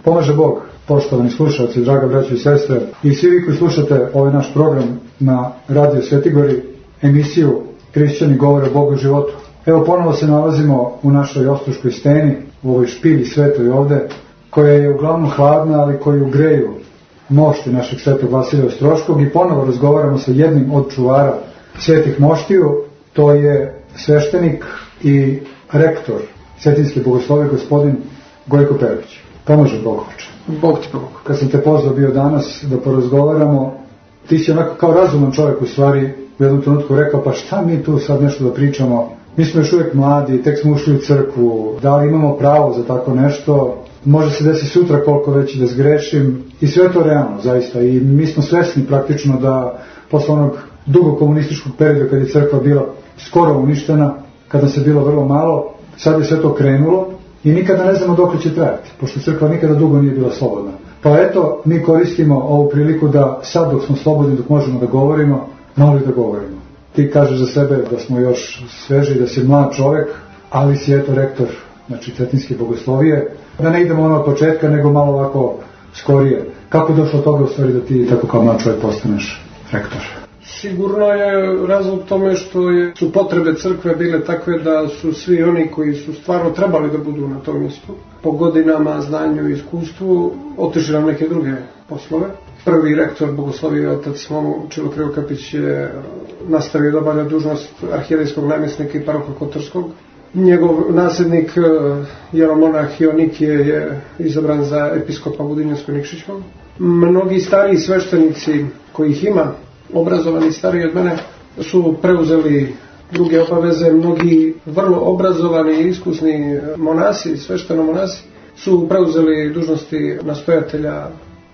Pomaže Bog, poštovani slušalci, draga braćo i sestre, i svi vi koji slušate ovaj naš program na Radio Svetigori, emisiju Hrišćani govore o Bogu i životu. Evo ponovo se nalazimo u našoj Ostroškoj steni, u ovoj špilji svetoj ovde, koja je uglavnom hladna, ali koju greju mošti našeg svetog Vasilija Ostroškog, i ponovo razgovaramo sa jednim od čuvara svetih moštiju. To je sveštenik i rektor Cetinjske bogoslovije, gospodin Gojko Perović. Pomože Bog, oče. Bog ti pomogu. Kad sam te pozvao bio danas da porazgovaramo, ti si onako kao razuman čovjek u stvari u jednom trenutku rekao, pa šta mi tu sad nešto da pričamo, mi smo još uvijek mladi, tek smo ušli u crkvu, da li imamo pravo za tako nešto, može se desiti sutra koliko već da zgrešim, i sve to realno zaista, i mi smo svesni praktično da posle onog dugog komunističkog perioda kad je crkva bila skoro uništena, kada se bilo vrlo malo, sad je sve to krenulo i nikada ne znamo dok će trajati, pošto crkva nikada dugo nije bila slobodna. Pa eto, mi koristimo ovu priliku da sad dok smo slobodni, dok možemo da govorimo, malo da govorimo. Ti kažeš za sebe da smo još sveži, da si mlad čovek, ali si eto rektor, znači Cetinjske bogoslovije. Da ne idemo ono od početka, nego malo ovako skorije. Kako je došlo od toga u stvari da ti tako kao mlad čovjek postaneš rektor? Sigurno je razlog tome što su potrebe crkve bile takve da su svi oni koji su stvarno trebali da budu na tom mjestu, po godinama, znanju i iskustvu, otišli na neke druge poslove. Prvi rektor bogoslovije, otac Momo Čilokrivokapić, je nastavio da obavlja dužnost arhijerejskog namjesnika i paroha Kotorskog. Njegov nasljednik, jeromonah Ionikije, je izabran za episkopa Budinjansko-Nikšićkog. Mnogi stariji sveštenici, kojih ima, obrazovani stariji od mene, su preuzeli druge obaveze. Mnogi vrlo obrazovani i iskusni monasi, svešteno-monasi, su preuzeli dužnosti nastojatelja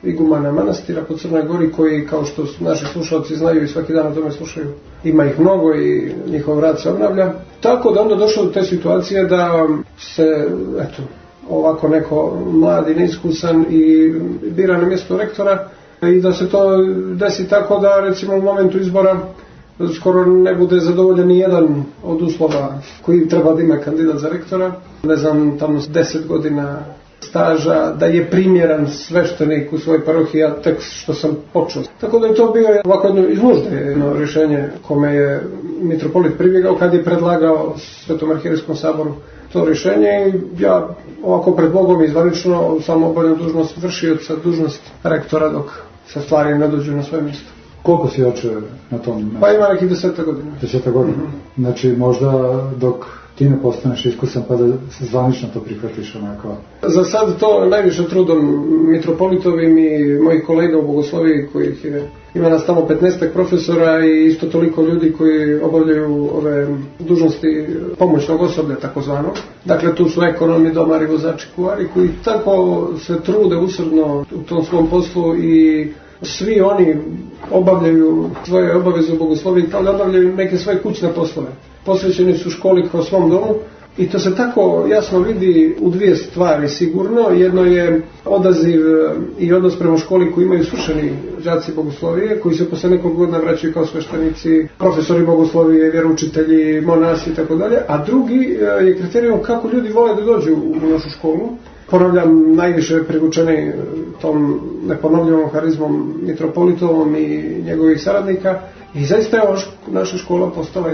igumana manastira po Crnoj Gori, koji, kao što naši slušalci znaju i svaki dan o tome slušaju, ima ih mnogo i njihov rad se obnavlja. Tako da onda došlo do te situacije da se, eto, ovako neko mladi, neiskusan i bira na mjesto rektora, i da se to desi tako da recimo u momentu izbora skoro ne bude zadovoljen ni jedan od uslova koji treba da ima kandidat za rektora. Ne znam, tamo 10 godina staža, da je primjeran sveštenik u svojoj parohiji, ja tek što sam počeo. Tako da je to bio ovako jedno iz nužde jedno rješenje kome je mitropolit pribjegao kad je predlagao Svetom arhijerejskom saboru to rješenje, i ja ovako pred Bogom izvanično sam obavljao dužnost vršioca, dužnost rektora dok se stvari ne dođu na svoje mjesto. Koliko si oče na tom mjestu? Pa ima nekih 10 godina. 10 godina? Znači možda dok ti ne postaneš iskusan pa da zvanično to prihvatiš onako? Za sad to najviše trudom mitropolitovim i mojih kolega u bogosloviji, kojih ima nas tamo 15 profesora i isto toliko ljudi koji obavljaju ove dužnosti pomoćnog osoblja takozvano. Dakle, tu su ekonomi, domari, vozači, kuvari, koji tako se trude usrdno u tom svom poslu, i svi oni obavljaju svoje obaveze u bogosloviji kao da obavljaju neke svoje kućne poslove. Posvećeni su školi kao svom domu, i to se tako jasno vidi u dvije stvari sigurno. Jedno je odaziv i odnos prema školi koji imaju svršeni đaci bogoslovije, koji se posle nekog godina vraćaju kao sveštenici, profesori bogoslovije, vjeroučitelji, monasi i tako dalje. A drugi je kriterijum kako ljudi vole da dođu u našu školu. Ponavljam, najviše privučeni tom neponovljivom harizmom mitropolitovom i njegovih saradnika. I zaista je naša škola postala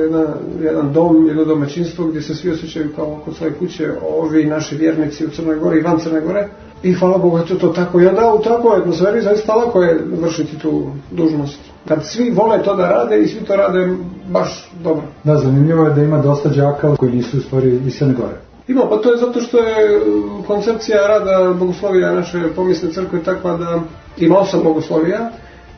jedan dom, jedno domaćinstvo gdje se svi osjećaju kao kod svoje kuće, ovi naši vjernici u Crnoj Gori i van Crne Gore. I hvala Bogu, je to tako. I onda u takvoj atmosferi zaista lako je vršiti tu dužnost. Kad svi vole to da rade i svi to rade baš dobro. Da, zanimljivo je da ima dosta đaka koji nisu u stvari iz Crne Gore. Ima, pa to je zato što je koncepcija rada bogoslovija naše pomisne crkve takva da ima 8 bogoslovija,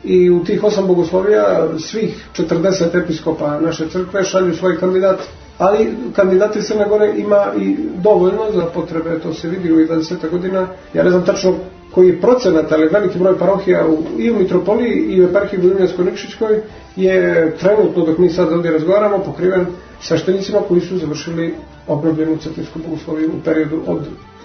i u tih 8 bogoslovija svih 40 episkopa naše crkve šalju svoje kandidate. Ali kandidati Crne Gore ima i dovoljno za potrebe, to se vidi u 20 godina. Ja ne znam tačno koji je procenat, ali veliki broj parohija i u mitropoliji i u eparhiji Budinjansko-Nikšićkoj je trenutno, dok mi sad ovdje razgovaramo, pokriven sveštenicima koji su završili obnovljenu Cetinsku bogosloviju u periodu od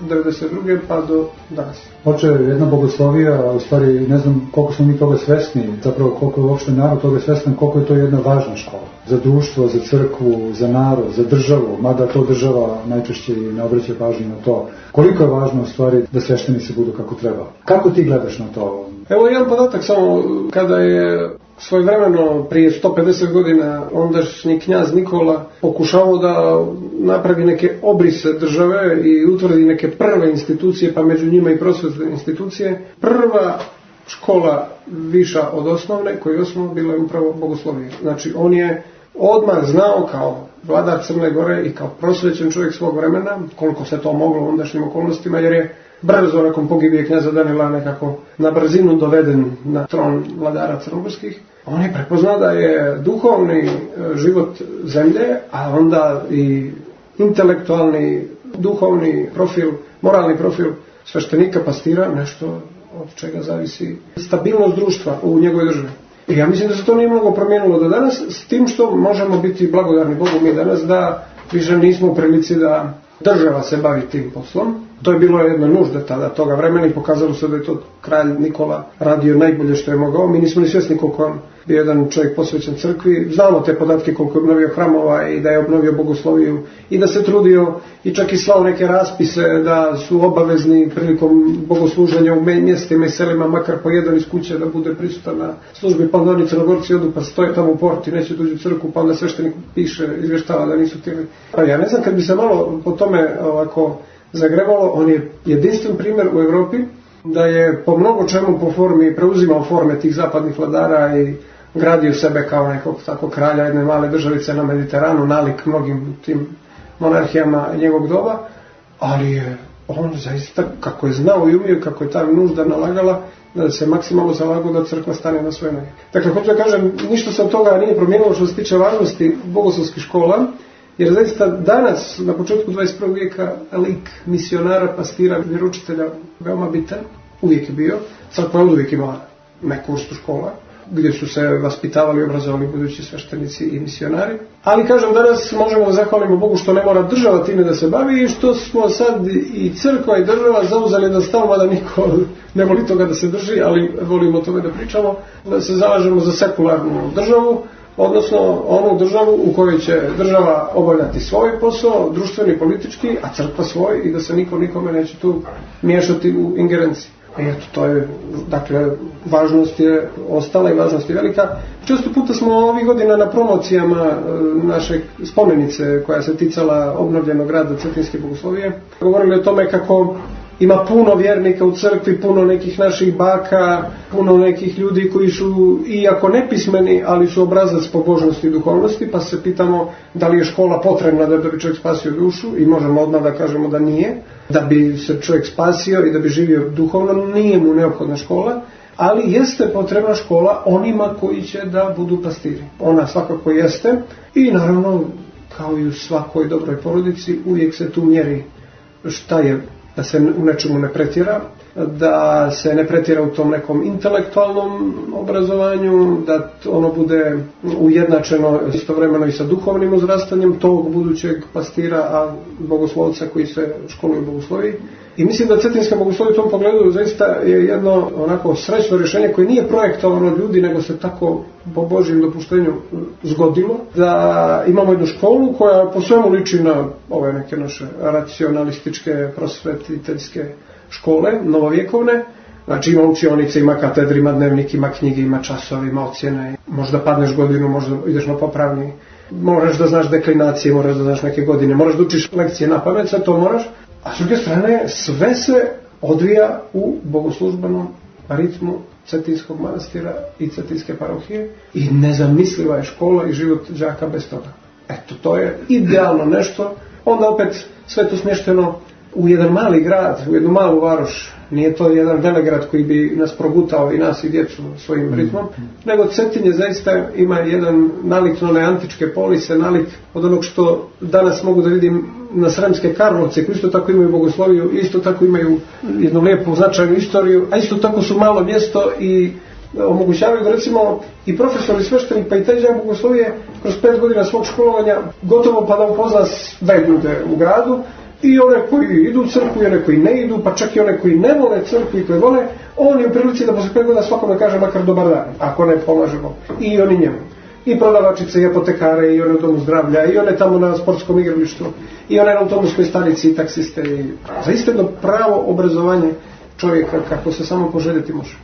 1992. pa do danas. Oče, jedna bogoslovija, u stvari ne znam koliko smo mi toga svesni, zapravo koliko je uopšte narod toga svestan, koliko je to jedna važna škola. za društvo, za crkvu, za narod, za državu, mada to država najčešće i ne obraća pažnju na to. Koliko je važno u stvari da sveštenici budu kako treba? Kako ti gledaš na to? Evo jedan podatak samo, kada je svojevremeno prije 150 godina ondašnji knjaz Nikola pokušavao da napravi neke obrise države i utvrdi neke prve institucije, pa među njima i prosvetne institucije, prva škola viša od osnovne koju je osnovno bila je upravo bogoslovije. Znači on je odmah znao kao vladar Crne Gore i kao prosvećen čovjek svog vremena, koliko se to moglo u ondašnjim okolnostima, jer je brzo nakon pogibije knjaza Danila nekako na brzinu doveden na tron vladara crnogorskih. On je prepoznao da je duhovni život zemlje, a onda i intelektualni, duhovni profil, moralni profil sveštenika, pastira, nešto od čega zavisi stabilnost društva u njegovoj državi. I ja mislim da se to nije mnogo promijenilo do danas, s tim što možemo biti blagodarni Bogu mi danas da više nismo u prilici da država se bavi tim poslom. To je bilo jedna nužda tada toga vremena i pokazalo se da je to kralj Nikola radio najbolje što je mogao. Mi nismo ni svjesni koliko on bio jedan čovjek posvećen crkvi. Znamo te podatke koliko je obnovio hramova i da je obnovio bogosloviju i da se trudio i čak i slao neke raspise da su obavezni prilikom bogosluženja u mjestima i selima makar po jedan iz kuće da bude prisutan na službi, pa onda oni Crnogorci odu pa stoje tamo u porti, neće dođu u crkvu, pa onda sveštenik piše, izvještava da nisu htjeli. Pa ja ne znam, kad bi se malo po tome ovako zagrebalo, on je jedinstven primjer u Europi da je po mnogo čemu po formi preuzimao forme tih zapadnih vladara i gradio sebe kao nekog tako kralja jedne male državice na Mediteranu, nalik mnogim tim monarhijama njegovog doba, ali je on zaista, kako je znao i umio, kako je ta nužda nalagala, da se maksimalno zalagao da crkva stane na svoje noge. Dakle, hoću da kažem, ništa se od toga nije promijenilo što se tiče važnosti bogoslovskih škola, jer zaista danas, na početku 21. vijeka, lik misionara, pastira, vjeroučitelja veoma bitan, uvijek je bio, crkva je uvijek imala neku vrstu škola, gdje su se vaspitavali i obrazovali budući sveštenici i misionari. Ali kažem, danas možemo da zahvalimo Bogu što ne mora država time da se bavi i što smo sad i crkva i država zauzeli da stavimo, da niko ne voli toga da se drži, ali volimo o tome da pričamo, da se zalažemo za sekularnu državu, odnosno onu državu u kojoj će država obavljati svoj posao, društveni, politički, a crkva svoj i da se niko nikome neće tu miješati u ingerenciji. I eto, to je, dakle, važnost je ostala i važnost je velika. Često puta smo ovih godina na promocijama naše spomenice koja se ticala obnovljenog grada Cetinske bogoslovije govorili o tome kako ima puno vjernika u crkvi, puno nekih naših baka, puno nekih ljudi koji su, iako nepismeni, ali su obrazac pobožnosti i duhovnosti, pa se pitamo da li je škola potrebna da bi čovjek spasio dušu i možemo odmah da kažemo da nije. Da bi se čovjek spasio i da bi živio duhovno, nije mu neophodna škola, ali jeste potrebna škola onima koji će da budu pastiri. Ona svakako jeste i naravno, kao i u svakoj dobroj porodici, uvijek se tu mjeri šta je, da se u nečemu ne pretjera, da se ne pretjera u tom nekom intelektualnom obrazovanju, da ono bude ujednačeno istovremeno i sa duhovnim uzrastanjem tog budućeg pastira, a bogoslovca koji se školuje u bogosloviji. I mislim da Cetinska bogoslovija u tom pogledu zaista je jedno onako srećno rješenje koje nije projektovano od ljudi, nego se tako po Božjem dopuštenju zgodilo, da imamo jednu školu koja po svemu liči na ove neke naše racionalističke prosvetiteljske škole, novovjekovne. Znači ima učionice, ima katedri, ima dnevnik, ima knjige, ima časove, ima ocjene. Možda padneš godinu, možda ideš na popravni. Moraš da znaš deklinacije, moraš da znaš neke godine, moraš da učiš lekcije na pamet, sve to moraš. A s druge strane, sve se odvija u bogoslužbenom ritmu Cetinskog manastira i Cetinske parohije i nezamisliva je škola i život đaka bez toga. Eto, to je idealno nešto. Onda opet sve to smješteno u jedan mali grad, u jednu malu varoš. Nije to jedan velegrad koji bi nas progutao i nas i djecu svojim ritmom, nego Cetinje zaista ima jedan nalik na one antičke polise, nalik od onog što danas mogu da vidim na Sremske Karlovce, koji isto tako imaju bogosloviju, isto tako imaju jednu lijepu značajnu istoriju, a isto tako su malo mjesto i omogućavaju da recimo i profesor i sveštenik pa i taj đak bogoslovije kroz 5 godina svog školovanja gotovo pa da upozna sve ljude u gradu, i one koji idu u crkvu i one koji ne idu, pa čak i one koji ne vole crkvu i koji vole, on je u prilici da posle 5 godina svakome kaže makar dobar dan, ako ne pomaže Bog. I oni njemu. i prodavačice, i apotekare, i one u domu zdravlja, i one tamo na sportskom igralištu, i one na autobuskoj stanici, i taksiste. Zaista jedno pravo obrazovanje čovjeka kako se samo poželjeti može.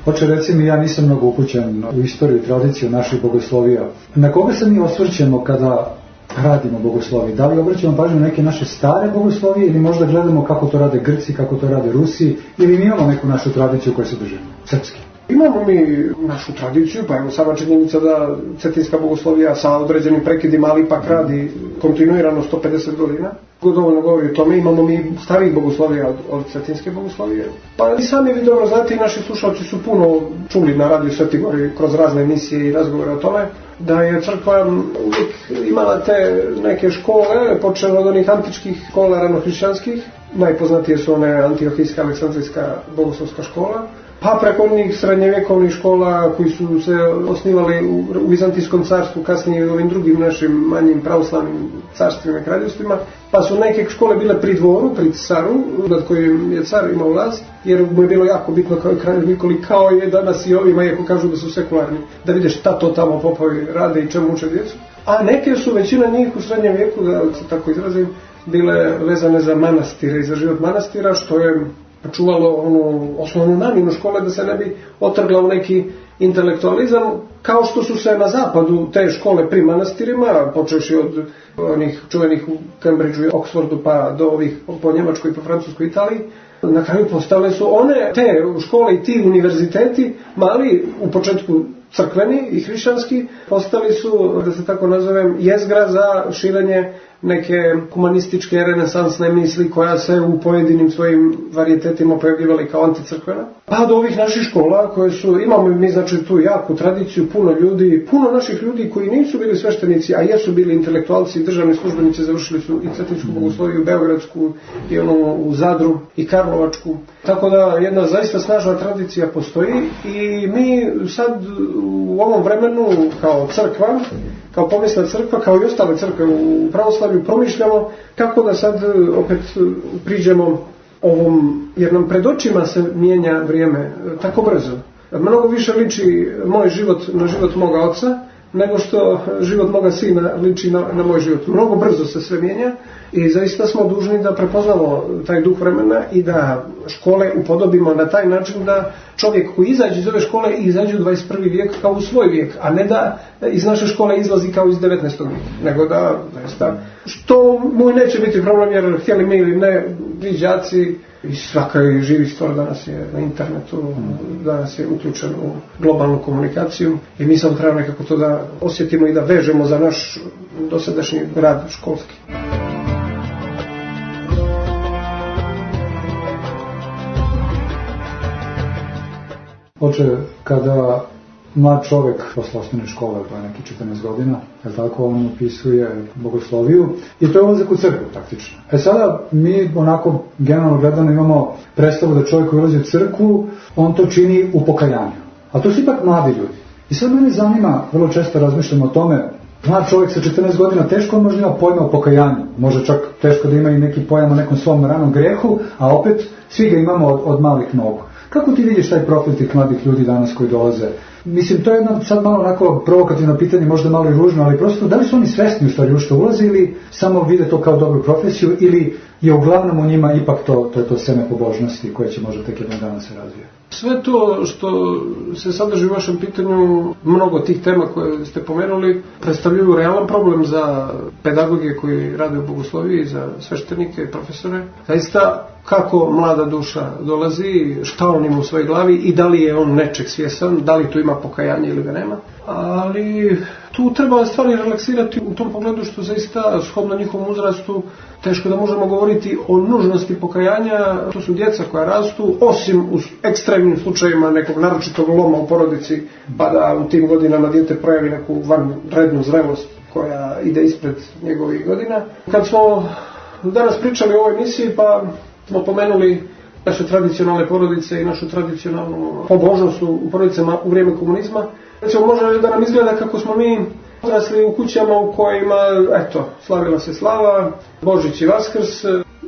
Oče, reci mi, ja nisam mnogo upućen u istoriju i tradiciju naših bogoslovija. Na koga se mi osvrćemo kada radimo bogoslovije? Da li obraćamo pažnju neke naše stare bogoslovije ili možda gledamo kako to rade Grci, kako to rade Rusi, ili mi imamo neku našu tradiciju koju se držimo, srpski? Imamo mi našu tradiciju, pa evo sama činjenica da cetinska bogoslovija sa određenim prekidima, ali ipak radi kontinuirano 150 godina. Dovoljno govori o tome, imamo mi starih bogoslovija od cetinske bogoslovije. Pa i sami vi dobro znate, i naši slušalci su puno čuli na radiju Sveti Gori kroz razne emisije i razgovore o tome, da je crkva uvijek imala te neke škole, počelo od onih antičkih škola ranohrišćanskih, najpoznatije su one Antiohijska, Aleksandrijska bogoslovska škola, pa preko onih srednjevjekovnih škola koji su se osnivali u Vizantijskom carstvu, kasnije i u ovim drugim našim manjim pravoslavnim carstvima i kraljevstvima, pa su neke škole bile pri dvoru, pri caru, nad kojim je car imao vlast, jer mu je bilo jako bitno kao i kralju Nikoli, kao je danas i ovima, iako kažu da su sekularni, da vide šta to tamo popovi rade i čemu uče djecu. A neke su, većina njih u srednjem vijeku, da se tako izrazim, bile vezane za manastire i za život manastira, što je čuvalo onu osnovnu namjenu škole da se ne bi otrgla u neki intelektualizam, kao što su se na zapadu te škole pri manastirima, počevši od onih čuvenih u Cambridgeu i Oxfordu pa do ovih po Njemačkoj, po Francuskoj, Italiji, na kraju postale su one, te škole i ti univerziteti, mali u početku crkveni i hrišćanski, postali su, da se tako nazovem, jezgra za širenje neke humanističke renesansne misli koja se u pojedinim svojim varijetetima pojavljivali kao anticrkvena. Pa do ovih naših škola koje su, imamo mi znači tu jaku tradiciju, puno naših ljudi koji nisu bili sveštenici, a jesu bili intelektualci i državni službenici, završili su i cetinsku bogosloviju, beogradsku i onu u Zadru i Karlovačku. Tako da jedna zaista snažna tradicija postoji i mi sad u ovom vremenu kao crkva, kao povijesna crkva, kao i ostale crkve u pravoslavlju, promišljamo kako da sad opet priđemo ovom, jer nam pred očima se mijenja vrijeme tako brzo. Mnogo više liči moj život na život moga oca, nego što život moga sina liči na moj život. Mnogo brzo se sve mijenja i zaista smo dužni da prepoznamo taj duh vremena i da škole upodobimo na taj način da čovjek koji izađe iz ove škole izađe u 21. vijek kao u svoj vijek, a ne da iz naše škole izlazi kao iz 19. vijeka, nego da zaista, što mu neće biti problem, jer htjeli mi ili ne, vi đaci i svaka živi stvar danas je na internetu, danas je uključen u globalnu komunikaciju i mi samo treba nekako to da osjetimo i da vežemo za naš dosadašnji rad školski. Oče, kada mlad čovjek posle osnovne škole, to je neki 14 godina, je tako, on upisuje bogosloviju i to je ulazak u crkvu praktično. Sada mi onako generalno gledano imamo predstavu da čovjek koji ulazi u crkvu, on to čini u pokajanju. A to su ipak mladi ljudi. I sad mene zanima, vrlo često razmišljamo o tome, mlad čovjek sa 14 godina teško možda ima pojma o pokajanju, može čak teško da ima i neki pojam o nekom svom ranom grehu, a opet svi ga imamo od malih nogu. Kako ti vidiš taj profil tih mladih ljudi danas koji dolaze? Mislim, to je jedno sad malo onako provokativno pitanje, možda malo i ružno, ali prosto da li su oni svesni u stvari u što ulaze ili samo vide to kao dobru profesiju ili je uglavnom u njima ipak to je to seme pobožnosti koje će možda tek jednog dana se razvije? Sve to što se sadrži u vašem pitanju, mnogo tih tema koje ste pomenuli, predstavljaju realan problem za pedagoge koji rade u bogosloviji, za sveštenike i profesore. Zaista, kako mlada duša dolazi, šta on ima u svojoj glavi i da li je on nečeg svjesan, da li tu ima pokajanje ili ga nema. Ali tu treba stvari relaksirati u tom pogledu što zaista shodno njihovom uzrastu teško da možemo govoriti o nužnosti pokajanja. To su djeca koja rastu, osim u ekstremnim slučajevima nekog naročitog loma u porodici, pa da u tim godinama dijete projavi neku vanrednu zrelost koja ide ispred njegovih godina. Kad smo danas pričali o ovoj emisiji, pa smo pomenuli naše tradicionalne porodice i našu tradicionalnu pobožnost u porodicama u vrijeme komunizma. Recimo, može da nam izgleda kako smo mi odrasli u kućama u kojima, slavila se slava, Božić i Vaskrs,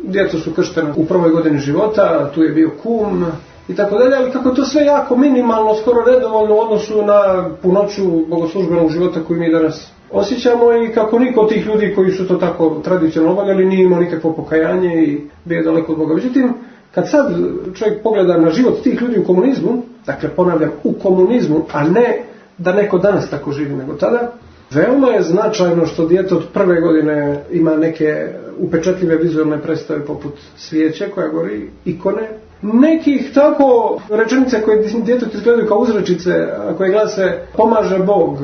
djeca su krštena u prvoj godini života, tu je bio kum i tako dalje, ali kako je to sve jako minimalno, skoro nedovoljno u odnosu na punoću bogoslužbenog života koji mi danas osjećamo i kako niko od tih ljudi koji su to tako tradicionalno obavljali nije imao nikakvo pokajanje i bio daleko od Boga. Međutim, kad sad čovjek pogleda na život tih ljudi u komunizmu, dakle ponavljam u komunizmu, a ne da neko danas tako živi nego tada, veoma je značajno što dijete od prve godine ima neke upečatljive vizualne predstave poput svijeće koja gori, ikone, nekih tako rečenice koje djetetu izgledaju kao uzrečice, a koje glase pomaže Bog,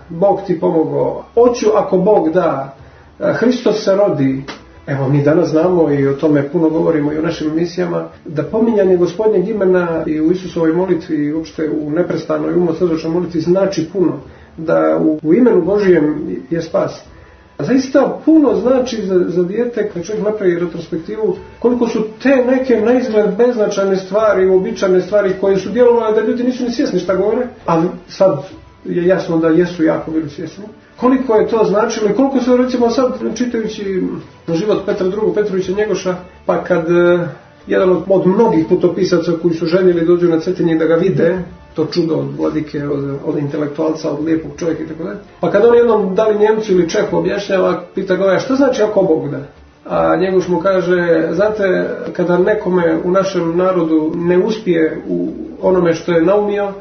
Bog ti pomogao, hoću ako Bog da, Hristos se rodi. Evo, mi danas znamo i o tome puno govorimo i u našim emisijama, da pominjanje Gospodnjeg imena i u Isusovoj molitvi i uopšte u neprestanoj umno-srdačnoj molitvi znači puno, da u imenu Božijem je spas. Zaista puno znači za dijete, kad čovjek napravi retrospektivu, koliko su te neke na izgled beznačajne stvari, uobičajene stvari koje su djelovale da ljudi nisu ni svjesni šta govore, ali sad je jasno da jesu jako bili svjesni. Koliko je to značilo i koliko se recimo sad čitajući život Petra II. Petrovića Njegoša, pa kad jedan od mnogih putopisaca koji su željeli dođu na Cetinje da ga vide, to čudo od vladike, od intelektualca, od lijepog čovjeka i tako dalje. Pa kad on jednom da li Njemcu ili Čehu objašnjava, pita ga, šta znači ako Bog da? A Njegoš mu kaže, znate, kada nekome u našem narodu ne uspije u onome što je naumio,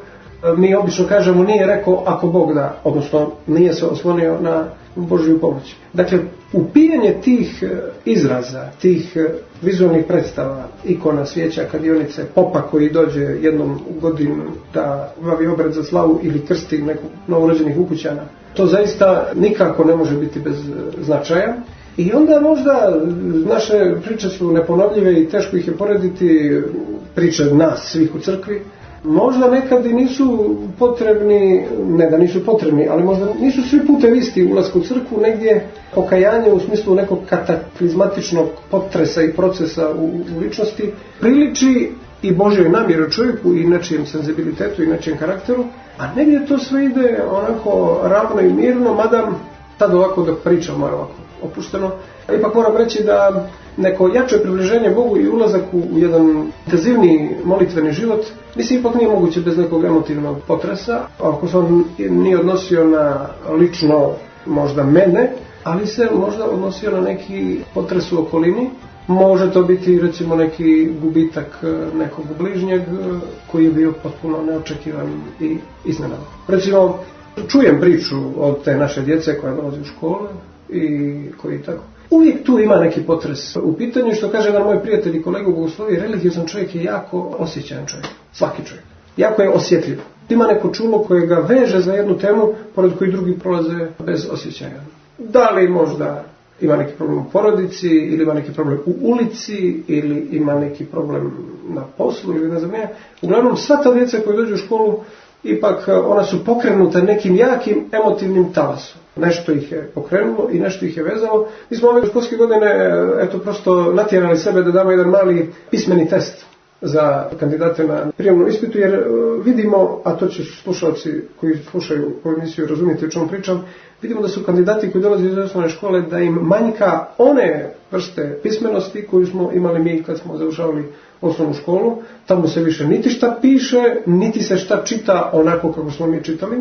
mi obično kažemo nije rekao ako Bog da, odnosno nije se oslonio na Božju pomoć. Dakle, upijanje tih izraza, tih vizualnih predstava, ikona, svijeća, kladionice, popa koji dođe jednom u godinu da obavi obred za slavu ili krsti nekog novorođenih ukućana, to zaista nikako ne može biti bez značaja. I onda možda naše priče su neponovljive i teško ih je porediti, priče nas svih u crkvi. Možda nekad i nisu potrebni, ne da nisu potrebni, ali možda nisu svi putevi isti ulasku u crkvu, negdje pokajanje u smislu nekog kataklizmatičnog potresa i procesa u ličnosti priliči i Božjoj namjeri u čovjeku i nečijem senzibilitetu i nečijem karakteru, a negdje to sve ide onako ravno i mirno, mada tad ovako da pričam ovako opušteno. Ipak moram reći da neko jače približenje Bogu i ulazak u jedan intenzivniji molitveni život, mislim, ipak nije moguće bez nekog emotivnog potresa, ako se on nije odnosio na lično možda mene, ali se možda odnosio na neki potres u okolini. Može to biti recimo neki gubitak nekog bližnjeg koji je bio potpuno neočekivan i iznenadan. Recimo, čujem priču od te naše djece koja dolazi u škole i koji tako. Uvijek tu ima neki potres u pitanju, što kaže jedan moj prijatelj i kolega u bogosloviji, religiozan čovjek je jako osjećajan čovjek, svaki čovjek. Jako je osjetljiv. Ima neko čulo koje ga veže za jednu temu, pored koji drugi prolaze bez osjećaja. Da li možda ima neki problem u porodici, ili ima neki problem u ulici, ili ima neki problem na poslu, ili ne znam ja. Uglavnom, sva ta djeca koji dođu u školu, ipak ona su pokrenuta nekim jakim emotivnim talasom. Nešto ih je pokrenulo i nešto ih je vezalo. Mi smo ove školske godine prosto natjerali sebe da damo jedan mali pismeni test za kandidate na prijemnom ispitu, jer vidimo, a to će slušalci koji slušaju ovu emisiju razumjeti o čemu pričam, vidimo da su kandidati koji dolaze iz osnovne škole da im manjka one vrste pismenosti koju smo imali mi kad smo završavali osnovnu školu. Tamo se više niti šta piše, niti se šta čita onako kako smo mi čitali.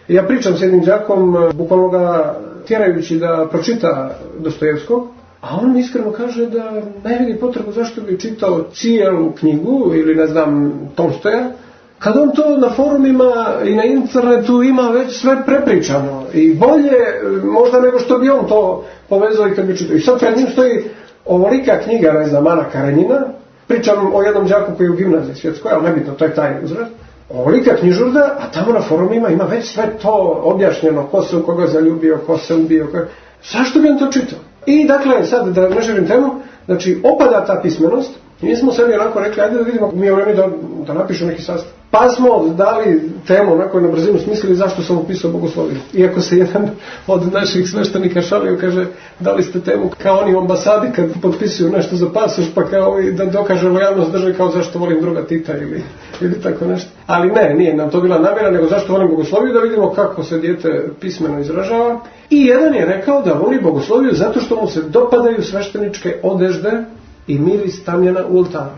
Ja pričam s jednim đakom, bukvalno ga tjerajući da pročita Dostojevskog, a on mi iskreno kaže da ne vidi potrebu zašto bi čitao cijelu knjigu ili ne znam Tolstoja, kad on to na forumima i na internetu ima već sve prepričano i bolje možda nego što bi on to povezao i kad bi čitao. I sad pred njim stoji ovolika knjiga, ne znam, Ana Karenjina, pričam o jednom đaku koji je u gimnaziji svjetskoj, ali nebitno, to je taj uzrast. Ovolika knjižurda, a tamo na forumima ima već sve to objašnjeno, ko se u koga zaljubio, ko se ubio, zašto bi on to čitao? I dakle, sad da ne želim temu, znači opada ta pismenost, i mi smo sebi onako rekli, ajde da vidimo, mi vremi da napišu neki sastav. Pa smo dali temu, onako na brzinu smislili zašto sam upisao bogosloviju. Iako se jedan od naših sveštenika šalio, kaže, dali ste temu kao oni u ambasadi kad potpisuju nešto za pasoš, pa kao i da dokaže lojalnost drže kao zašto volim druga Tita ili tako nešto. Ali ne, nije nam to bila namjera, nego zašto volim bogosloviju, da vidimo kako se dijete pismeno izražava. I jedan je rekao da voli bogosloviju zato što mu se dopadaju svešteničke odežde i miris tamjana u oltaru.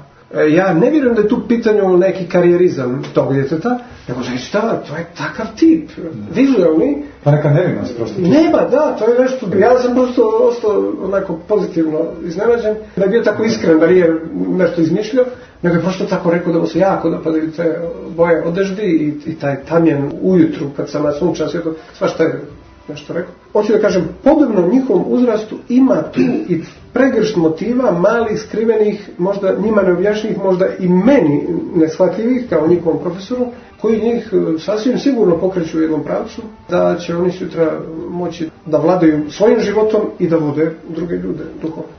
Ja ne vjerujem da je tu pitanju neki karijerizam tog djeteta, nego znači to je takav tip, vizualni. Pa neka nevinost prosto. Nema, da, to je nešto, ja sam prosto ostao onako pozitivno iznenađen, da je bio tako iskren, da nije nešto izmišljao, nego je prosto tako rekao da mu se jako dopadaju te boje odeždi i taj tamjan ujutru kad sam na sunčan svijetu, svašta je nešto rekao. Hoću da kažem, podobno njihovom uzrastu ima tu i pregršt motiva, malih, skrivenih, možda njima neobjašnjivih, možda i meni neshvatljivih, kao njihovom profesoru, koji njih sasvim sigurno pokreću u jednom pravcu, da će oni sutra moći da vladaju svojim životom i da vode druge ljude duhovno.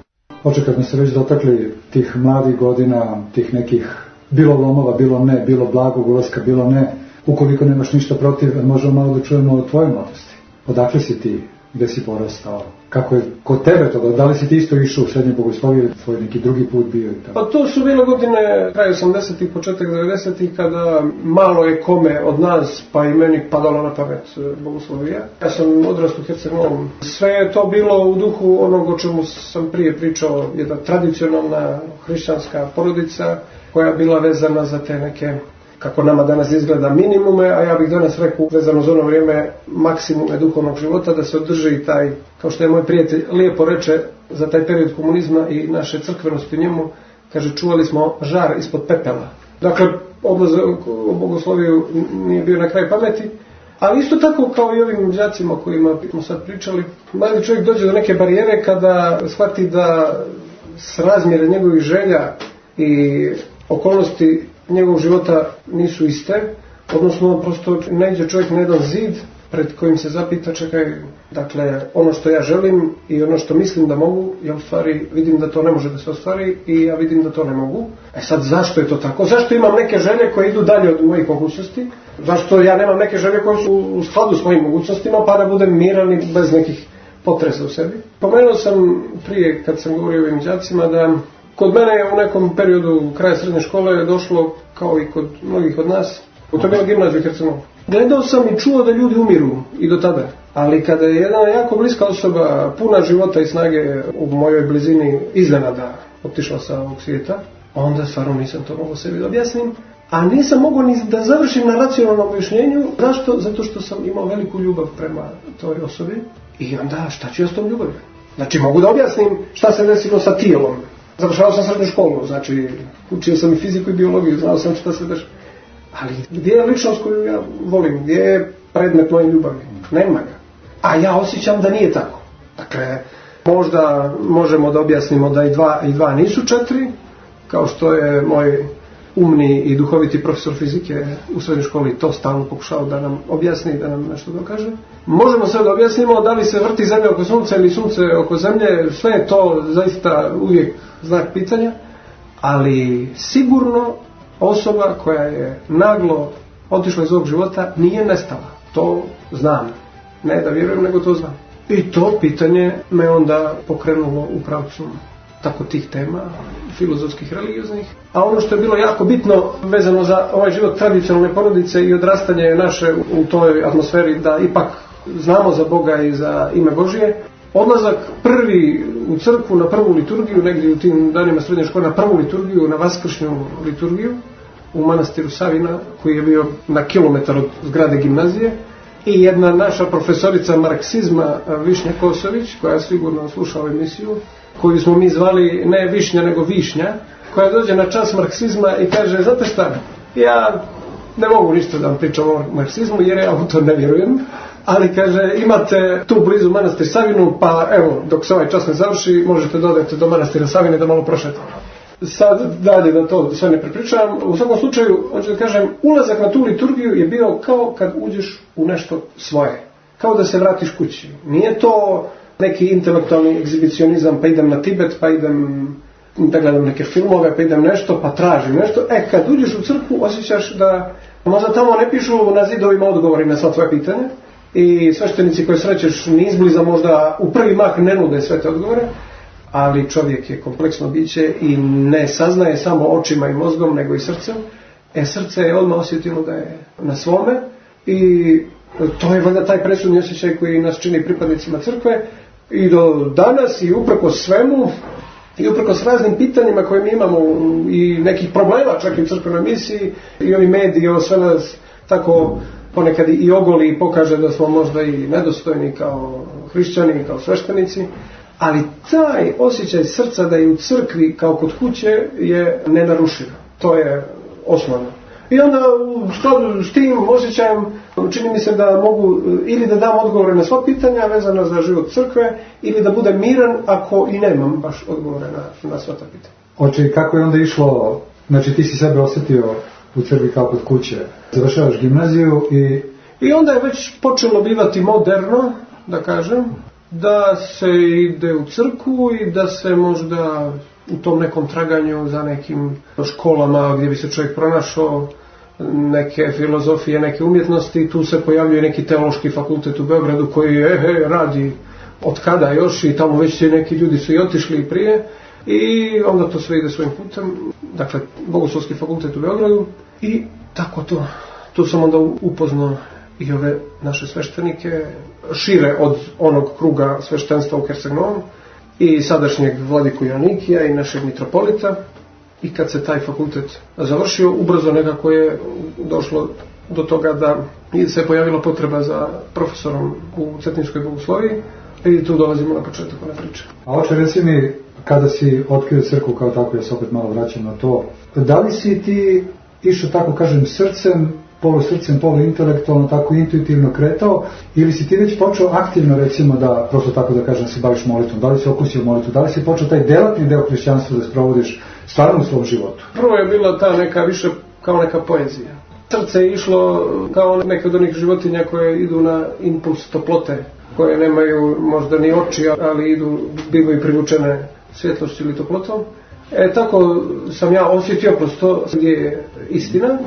Oče, kad smo se već dotakli tih mladih godina, tih nekih bilo lomova, bilo ne, bilo blagog ulaska, bilo ne, ukoliko nemaš ništa protiv, možemo malo da čujemo o tvojoj mladosti. Odakle si ti? Gde si porastao? Kako je kod tebe to? Da li si ti isto išao u srednje bogoslovije ili tvoj neki drugi put bio? Pa to su bile godine kraj 80-ih, početak 90-ih, kada malo je kome od nas, pa i meni padalo na pamet bogoslovija. Ja sam odrastao u Herceg-Novom. Sve je to bilo u duhu onog o čemu sam prije pričao, jedna tradicionalna hrišćanska porodica koja je bila vezana za te neke, kako nama danas izgleda, minimume, a ja bih danas rekao, vezano za ono vrijeme, maksimume duhovnog života, da se održi taj, kao što je moj prijatelj lijepo reče, za taj period komunizma i naše crkvenosti u njemu, kaže, čuvali smo žar ispod pepela. Dakle, odlazak u bogosloviju nije bio na kraj pameti, ali isto tako kao i ovim đacima kojima smo sad pričali, mladi čovjek dođe do neke barijere kada shvati da s razmjere njegovih želja i okolnosti njegovog života nisu iste, odnosno prosto neđe čovjek na jedan zid pred kojim se zapita, čekaj, dakle, ono što ja želim i ono što mislim da mogu, ja u stvari vidim da to ne može da se ostvari i ja vidim da to ne mogu. Sad, zašto je to tako? Zašto imam neke želje koje idu dalje od mojih mogućnosti? Zašto ja nemam neke želje koje su u skladu s mojim mogućnostima, pa da budem miran i bez nekih potresa u sebi? Pomenuo sam prije, kad sam govorio o ovim đacima, da kod mene je u nekom periodu kraja srednje škole došlo, kao i kod mnogih od nas, to je bila gimnazija u Herceg-Novom. Gledao sam i čuo da ljudi umiru i do tada. Ali kada je jedna jako bliska osoba, puna života i snage u mojoj blizini iznenada otišla sa ovog svijeta, onda stvarno nisam to mogao sebi da objasnim. A nisam mogao ni da završim na racionalnom objašnjenju. Zašto? Zato što sam imao veliku ljubav prema toj osobi. I onda šta ću ja s tom ljubavim? Znači mogu da objasnim šta se desilo sa tijelom. Završavao sam srednju školu, znači učio sam i fiziku i biologiju, znao sam šta se dešava. Ali gdje je ličnost koju ja volim, gdje je predmet moje ljubavi? Nema ga. A ja osjećam da nije tako. Dakle, možda možemo da objasnimo da i dva nisu 4, kao što je moj umni i duhoviti profesor fizike u srednjoj školi to stalno pokušao da nam objasni, da nam nešto dokaže. Možemo sve da objasnimo da li se vrti zemlja oko sunca ili sunce oko zemlje, sve je to zaista uvijek znak pitanja, ali sigurno osoba koja je naglo otišla iz ovog života nije nestala. To znam. Ne da vjerujem, nego to znam. I to pitanje me onda pokrenulo u pravcu tako tih tema, filozofskih, religioznih. A ono što je bilo jako bitno vezano za ovaj život tradicionalne porodice i odrastanje naše u toj atmosferi da ipak znamo za Boga i za ime Božije, odlazak prvi u crkvu na prvu liturgiju, negdje u tim danima srednje škole, na prvu liturgiju, na vaskršnju liturgiju u manastiru Savina, koji je bio na kilometar od zgrade gimnazije, i jedna naša profesorica marksizma Višnja Kosović, koja je sigurno slušala emisiju, koju smo mi zvali ne Višnja nego Višnja, koja dođe na čas marksizma i kaže, znate šta, ja ne mogu ništa da vam pričam o marksizmu jer ja u to ne vjerujem, ali kaže, imate tu blizu manastir Savinu, pa evo, dok se ovaj čas ne završi, možete dodati do manastira Savine da malo prošetamo. Sad dalje da to sve ne prepričavam, u svakom slučaju, hoću da kažem, ulazak na tu liturgiju je bio kao kad uđeš u nešto svoje, kao da se vratiš kući. Nije to neki intelektualni egzibicionizam, pa idem na Tibet, pa idem da gledam neke filmove, pa idem nešto, pa tražim nešto. Kad uđeš u crkvu, osjećaš da možda tamo ne pišu na zidovima odgovori na sva tvoja pitanja i sveštenici koje srećeš ni izbliza možda u prvi mah ne nude sve te odgovore, ali čovjek je kompleksno biće i ne saznaje samo očima i mozgom, nego i srcem. Srce je odmah osjetilo da je na svome i to je valjda taj presudni osjećaj koji nas čini pripadnicima crkve i do danas i uprkos svemu I uprkos raznim pitanjima koje mi imamo i nekih problema čak i u crkvenoj misiji i ovi mediji, ovo sve nas tako ponekad i ogoli i pokaže da smo možda i nedostojni kao hrišćani, kao sveštenici, ali taj osjećaj srca da je u crkvi kao kod kuće je nenarušiv. To je osnovno. I onda u skladu s tim osjećajem čini mi se da mogu ili da dam odgovore na sva pitanja vezana za život crkve ili da budem miran ako i nemam baš odgovore na sva ta pitanja. Oče, kako je onda išlo, znači ti si sebe osjetio u crkvi kao kod kuće, završavaš gimnaziju i onda je već počelo bivati moderno, da kažem, da se ide u crkvu i da se možda u tom nekom traganju za nekim školama gdje bi se čovjek pronašao neke filozofije, neke umjetnosti, tu se pojavljuje neki teološki fakultet u Beogradu koji radi od kada još i tamo već neki ljudi su i otišli i prije i onda to sve ide svojim putem, dakle Bogoslovski fakultet u Beogradu i tako to. Tu sam onda upoznao i ove naše sveštenike šire od onog kruga sveštenstva u Herceg-Novom i sadašnjeg vladiku Joannikija i našeg mitropolita. I kad se taj fakultet završio, ubrzo nekako je došlo do toga da se pojavila potreba za profesorom u Cetinskoj bogosloviji i tu dolazimo na početak ove priče. A oče, reci mi, kada si otkrio crkvu kao tako, ja se opet malo vraćam na to, da li si ti išao, tako kažem, srcem, poluintelektualno, tako intuitivno kretao, ili si ti već počeo aktivno, recimo, da, prosto tako da kažem, se baviš molitvom, da li si okusio molitvu, da li si počeo taj delatni deo hrišćanstva da sprovodiš stvarno u svom životu? Prvo je bila ta neka više kao neka poezija. Srce je išlo kao neke od onih životinja koje idu na impuls toplote, koje nemaju možda ni oči, ali bivaju privučene svjetlošću ili toplotom. Tako sam ja osjetio prosto gdje je istina.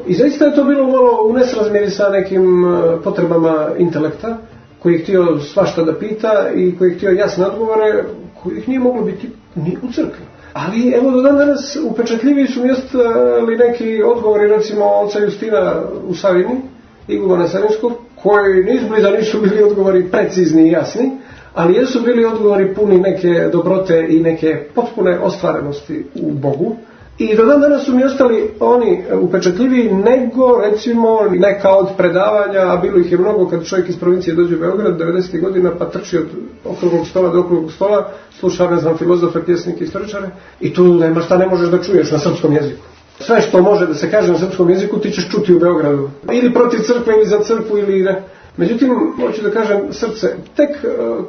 I zaista je to bilo malo u nesrazmjeri sa nekim potrebama intelekta, koji je htio svašta da pita i koji je htio jasne odgovore, kojih nije moglo biti ni u crkvi. Ali evo do danas upečatljiviji su mi ostali neki odgovori, recimo oca Justina u Savini, igumana Savinskog, koji ni izbliza nisu bili odgovori precizni i jasni, ali jesu bili odgovori puni neke dobrote i neke potpune ostvarenosti u Bogu. I do danas su mi ostali oni upečatljiviji nego recimo neka od predavanja, a bilo ih je mnogo kad čovjek iz provincije dođe u Beograd 90. godina pa trči od okruglog stola do okruglog stola, sluša, ne znam, filozofe, pjesnike, istoričare i tu nema šta ne možeš da čuješ na srpskom jeziku. Sve što može da se kaže na srpskom jeziku ti ćeš čuti u Beogradu. Ili protiv crkve ili za crkvu ili ne. Međutim, hoću da kažem, srce tek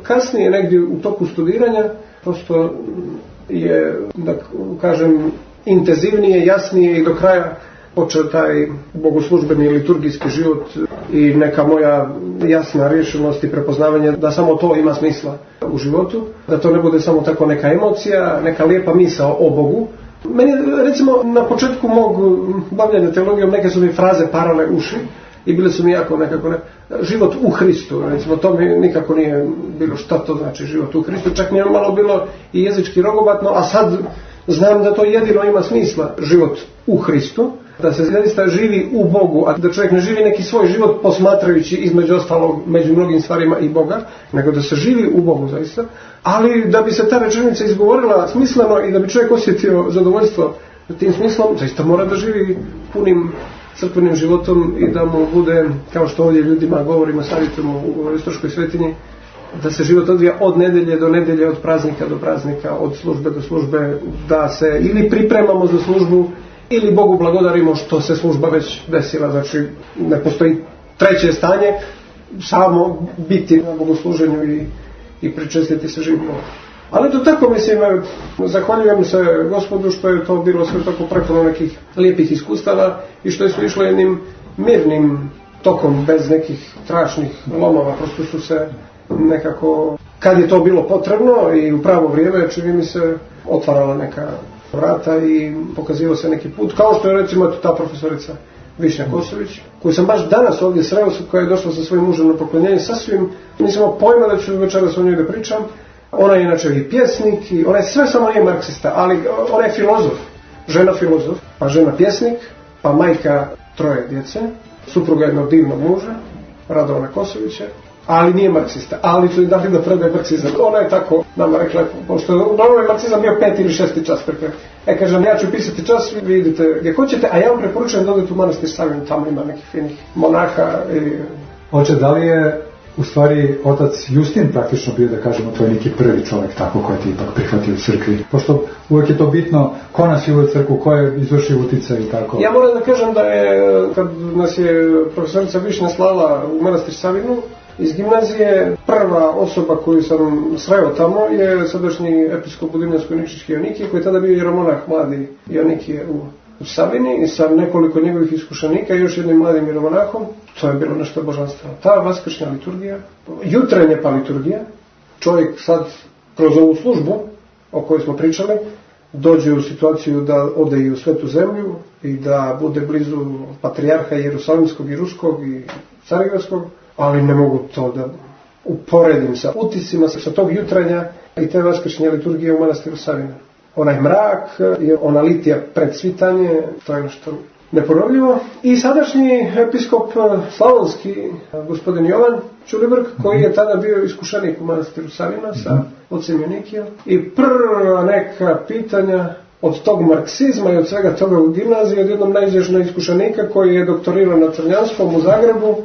kasnije negdje u toku studiranja prosto je, da kažem, intenzivnije, jasnije i do kraja počeo taj bogoslužbeni liturgijski život i neka moja jasna rješenost i prepoznavanje da samo to ima smisla u životu, da to ne bude samo tako neka emocija, neka lijepa misao o Bogu. Meni, recimo, na početku mog bavljanja teologijom neke su mi fraze parale uši i bile su mi jako nekako život u Hristu, recimo to mi nikako nije bilo šta to znači život u Hristu, čak mi je malo bilo i jezički rogobatno, a sad znam da to jedino ima smisla, život u Hristu, da se zaista živi u Bogu, a da čovjek ne živi neki svoj život posmatrajući između ostalog među mnogim stvarima i Boga, nego da se živi u Bogu zaista, ali da bi se ta rečenica izgovorila smisleno i da bi čovjek osjetio zadovoljstvo tim smislom, zaista mora da živi punim crkvenim životom i da mu bude, kao što ovdje ljudima govorimo, savjetujemo u Istroškoj svetinji, da se život odvija od nedelje do nedelje, od praznika do praznika, od službe do službe, da se ili pripremamo za službu ili Bogu blagodarimo što se služba već desila. Znači ne postoji treće stanje, samo biti na bogosluženju i pričestiti se živim Bogom. Ali to tako, mislim, zahvaljujem se Gospodu što je to bilo sve tako prepuno nekih lijepih iskustava i što je sve išlo jednim mirnim tokom, bez nekih strašnih lomova. Prosto su se nekako, kad je to bilo potrebno i u pravo vrijeme, čini mi se, otvarala neka vrata i pokazivao se neki put, kao što je recimo ta profesorica Višnja Kosović, koju sam baš danas ovdje sreo, koja je došla sa svojim mužem na poklonjenje, sasvim nisam imao pojma da ću večeras o njoj da pričam. Ona je inače i pjesnik, i ona je sve samo nije marksista, ali ona je filozof, pa žena pjesnik, pa majka 3 djece, supruga jednog divnog muža, Radovana Kosovića, ali nije marksista, ali su im dali da predaje marksizam. Ona je tako nama rekla, pošto normalno je marksizam bio 5. ili 6. čas preko. Kažem, ja ću pisati čas, vi idete gdje hoćete, a ja vam preporučujem da odete u manastir Savinu, tamo ima nekih finih monaha. Oče, da li je u stvari otac Justin praktično bio, da kažemo, tvoj neki prvi čovjek tako koji ti ipak prihvatio u crkvi? Pošto uvijek je to bitno, ko nas je u crkvu, ko je izvršio utjecaj i tako. Ja moram da kažem da je, kad nas je profesorica Višnja slala u manastir Savinu iz gimnazije, prva osoba koju sam sreo tamo je sadašnji episkop Budimljansko-Nikšićki Joanikije, koji je tada bio jeromonah mladi Joanikije u Savini i sa nekoliko njegovih iskušenika i još jednim mladim jeromonahom. To je bilo nešto božanstveno. Ta vaskršnja liturgija, jutrenje pa liturgija, čovjek sad kroz ovu službu o kojoj smo pričali, dođe u situaciju da ode i u Svetu zemlju i da bude blizu patrijarha Jerusalimskog i Ruskog i Carigradskog, ali ne mogu to da uporedim sa utiscima sa tog jutrenja i te vaskršnje liturgije u manastiru Savina. Onaj mrak, ona litija pred svitanje, to je nešto neponovljivo. I sadašnji episkop slavonski, gospodin Jovan Ćulibrk, koji je tada bio iskušenik u manastiru Savina sa ocem Joanikijom. I prva neka pitanja od tog marksizma i od svega toga u gimnaziji, od jednom najizvježnog iskušenika koji je doktorirao na Crnjanskom u Zagrebu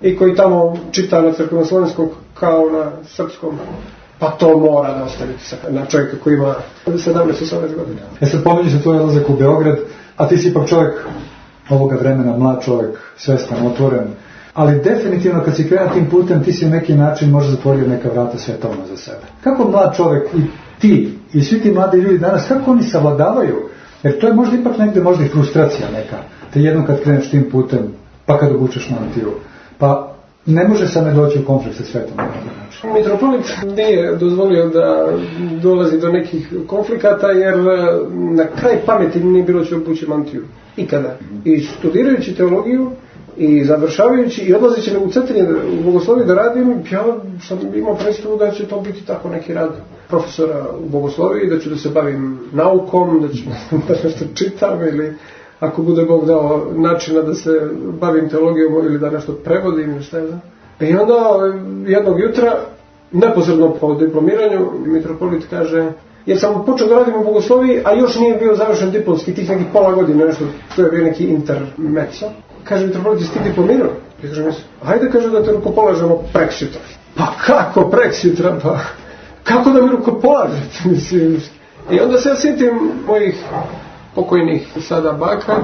i koji tamo čita na crkveno-slovenskom kao na srpskom. Pa to mora da ostaviti na čovjeka koji ima 17-18 godina. Sad pomeđu se tvoj odlazak u Beograd, a ti si ipak čovjek ovoga vremena, mlad čovjek, svestan, otvoren, ali definitivno kad si krenuo tim putem ti si na neki način možda zatvorio neka vrata svetovno za sebe. Kako mlad čovjek i ti i svi ti mladi ljudi danas, kako oni savladavaju? Jer to je možda ipak negdje možda i frustracija neka. Te jednom kad kreneš tim putem, pa kad obučeš mantiju, pa ne može se ne doći u konflikt sa svetom na neki način. Mitropolit nije dozvolio da dolazi do nekih konflikata jer na kraj pameti nije bilo će obući mantiju. Ikada. I studirajući teologiju i završavajući i odlazeći u Cetinje u Bogosloviji da radim, ja sam imao predstavu da će to biti tako neki rad profesora u Bogosloviji, da ću da se bavim naukom, da ću da nešto čitam ili ako bude Bog dao načina da se bavim teologijom ili da nešto prevodim ili šta je da. I onda jednog jutra, neposredno po diplomiranju, mitropolit kaže, jer sam počeo da radim u Bogosloviji, a još nije bio završen diplomski, tih nekih pola godine, nešto, to je bio neki intermezzo. Kaže mitropolit, jesi ti diplomirao? Ja kažem, hajde, kaže, da te rukopolažemo preksutra. Pa kako preksutra? Pa kako da mi rukopolažete? I onda se ja sjetim mojih pokojnih sada baka,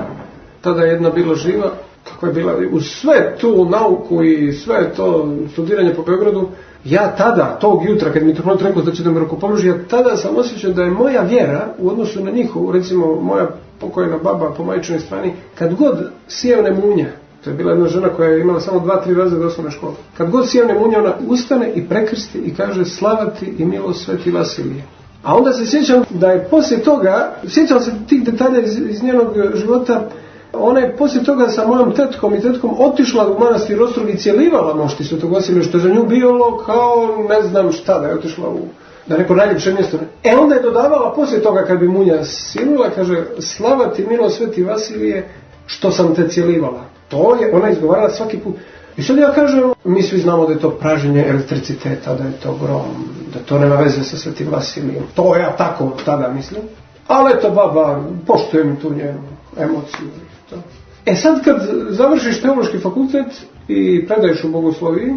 tada je jedna bila živa, kako je bila, uz sve tu nauku i sve to studiranje po Beogradu, ja tada, tog jutra, kad mi mitropolit rekao da će da me rukopoloži, ja tada sam osjećao da je moja vjera u odnosu na njihovu, recimo moja pokojna baba po majčinoj strani, kad god sijevne munja, to je bila jedna žena koja je imala samo 2-3 razreda osnovne škole, kad god sijevne munja, ona ustane i prekrsti i kaže slava ti i milost Sveti Vasilije. A onda se sjećam da je poslije toga, sjećam se tih detalja iz njenog života, ona je poslije toga sa mojom tetkom i tetkom otišla u manastir Ostrog i cijelivala mošti Svetog Vasilija, što je za nju bilo kao ne znam šta, da je otišla u da neko najljepše mjesto. Onda je dodavala poslije toga kad bi munja sinula, kaže slava ti milost Sveti Vasilije što sam te cijelivala. To je ona izgovarala svaki put. I sad ja kažem, mi svi znamo da je to praženje elektriciteta, da je to grom, da to nema veze sa Svetim Vasilijem. To ja tako tada mislim. Ali eto, baba, poštujem tu njenu emociju. Sad kad završiš teološki fakultet i predaješ u Bogosloviji,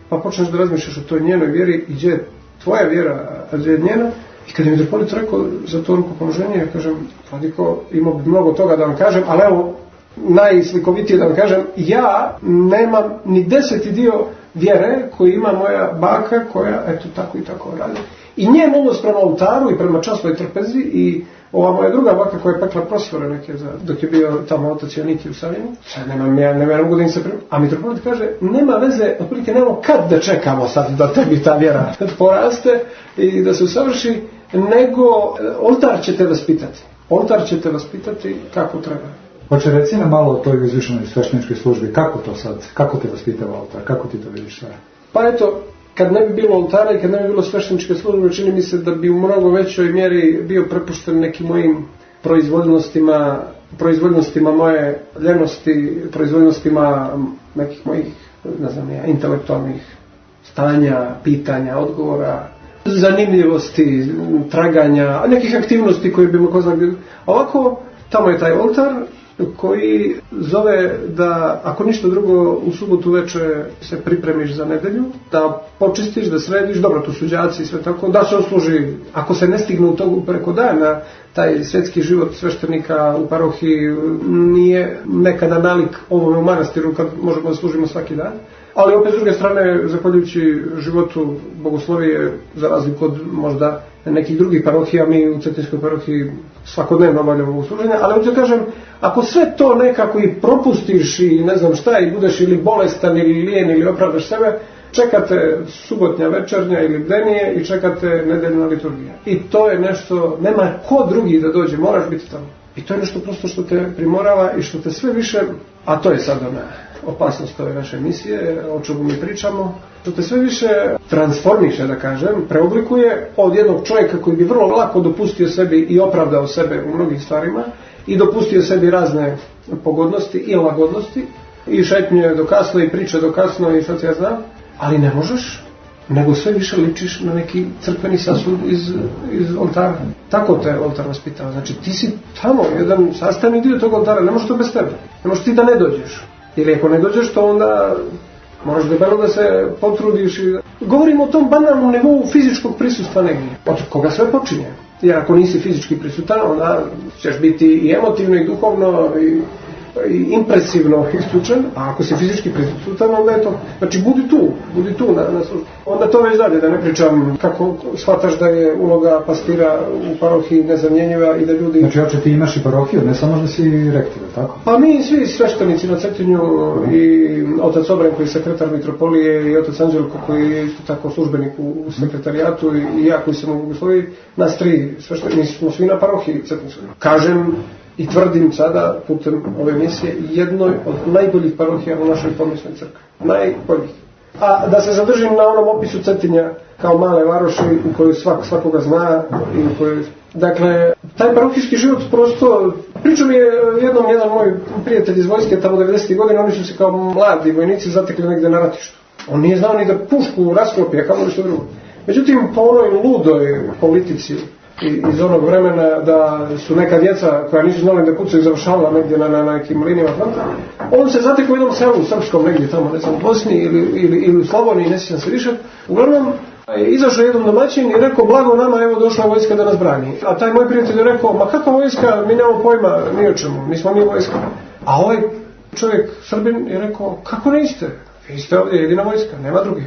pa počneš da razmišljaš o toj njenoj vjeri i gdje je tvoja vjera, a gdje je njena, i kad je mitropolit rekao za to rukopoloženje, ja kažem, Vladiko, imao bi mnogo toga da vam kažem, ali evo, najslikovitije da vam kažem, ja nemam ni 10. dio vjere koju ima moja baka koja, eto, tako i tako radi. I njen odnos prema oltaru i prema časnoj trpezi i ova moja druga baka koja je pekla prosvore neke dok je bio tamo otac Joanikije u Savinu, sad ne mogu da im se a mitropolit kaže, nema veze, otprilike nemamo kad da čekamo sad da tebi ta vjera poraste i da se usavrši, nego oltar će te vaspitati. Oltar će te vaspitati kako treba. Hoće reci nam malo o toj izvišenoj svešteničkoj službi, kako to sad, kako te vaspitava oltar, kako ti to vidiš sve? Pa eto, kad ne bi bilo oltara i kad ne bi bilo svešteničke službe, čini mi se da bi u mnogo većoj mjeri bio prepušten nekim mojim proizvoljnostima moje ljenosti, proizvoljnostima nekih mojih, ne znam ja, intelektualnih stanja, pitanja, odgovora, zanimljivosti, traganja, nekih aktivnosti koje bi ko zna bili. Ovako, tamo je taj oltar koji zove da, ako ništa drugo, u subotu večer se pripremiš za nedelju, da počistiš, da središ, dobro, tu su đaci i sve tako, da se osluži, ako se ne stigne u togu preko dana, taj svjetski život sveštenika u parohiji nije nekada nalik ovome u manastiru kad možemo da služimo svaki dan. Ali opet s druge strane, zahvaljujući životu bogoslovije, za razliku od možda nekih drugih parohija, mi u Cetinskoj parohiji svakodnevno obavljamo bogosluženja, ali hoću da kažem, ako sve to nekako i propustiš i ne znam šta, i budeš ili bolestan ili lijen ili opravdaš sebe, čekate subotnja večernja ili bdenije i čekate nedeljna liturgija. I to je nešto, nema ko drugi da dođe, moraš biti tamo. I to je nešto prosto što te primorava i što te sve više, a to je sad ona opasnost ove naše emisije, o čemu mi pričamo, što te sve više transformiše, da kažem, preoblikuje od jednog čovjeka koji bi vrlo lako dopustio sebi i opravdao sebe u mnogih stvarima i dopustio sebi razne pogodnosti i lagodnosti i šetnje do kasno i priče do kasno i šta ti ja znam, ali ne možeš, nego sve više ličiš na neki crkveni sasud iz oltara. Tako te oltar vaspitava. Znači ti si tamo jedan sastavni dio tog oltara, ne možeš to bez tebe. Ne možeš ti da ne dođeš. Ili ako ne dođeš, to onda moraš debelo da se potrudiš. Govorimo o tom banalnom nivou fizičkog prisustva negdje. Od koga sve počinje. Jer ako nisi fizički prisutan, onda ćeš biti i emotivno i duhovno i impresivno isključen, a ako si fizički prisutan, onda je to, znači budi tu na službu. Onda to već dalje, da ne pričam kako shvataš da je uloga pastira u parohiji nezamjenjiva i da ljudi... Znači, oče, ti imaš i parohiju, ne samo da si rektor, tako? Pa mi svi sveštenici na Cetinju i otac Obren koji je sekretar mitropolije i otac Anđelko koji je isto tako službenik u sekretarijatu i ja koji sam u bogosloviji, nas tri sveštenici smo svi na parohiji Cetinskoj. Kažem i tvrdim sada putem ove emisije jednoj od najboljih parohija u našoj ponosnoj crkvi. Najboljih. A da se zadržim na onom opisu Cetinja kao male varoši u kojoj svakoga zna i u kojoj... Dakle, taj parohijski život prosto... Pričao mi je jedan moj prijatelj iz vojske tamo 90. godina, oni su se kao mladi vojnici zatekli negdje na ratištu. On nije znao ni da pušku rasklopi, a kamo li što drugo. Međutim, po onoj ludoj politici iz onog vremena da su neka djeca koja nisu znali da pucaju završavala negdje na nekim linijama fronta, on se zatekao u jednom selu srpskom negdje tamo, ne znam, u Bosni ili u Slavoniji, ne sjećam se više. Uglavnom, izašao jedan domaćin i rekao, blago nama, evo došla vojska da nas brani. A taj moj prijatelj je rekao, ma kakva vojska, mi nemamo pojma ni o čemu, nismo mi vojska. A ovaj čovjek, Srbin, je rekao, kako niste? Vi ste ovdje jedina vojska, nema druge.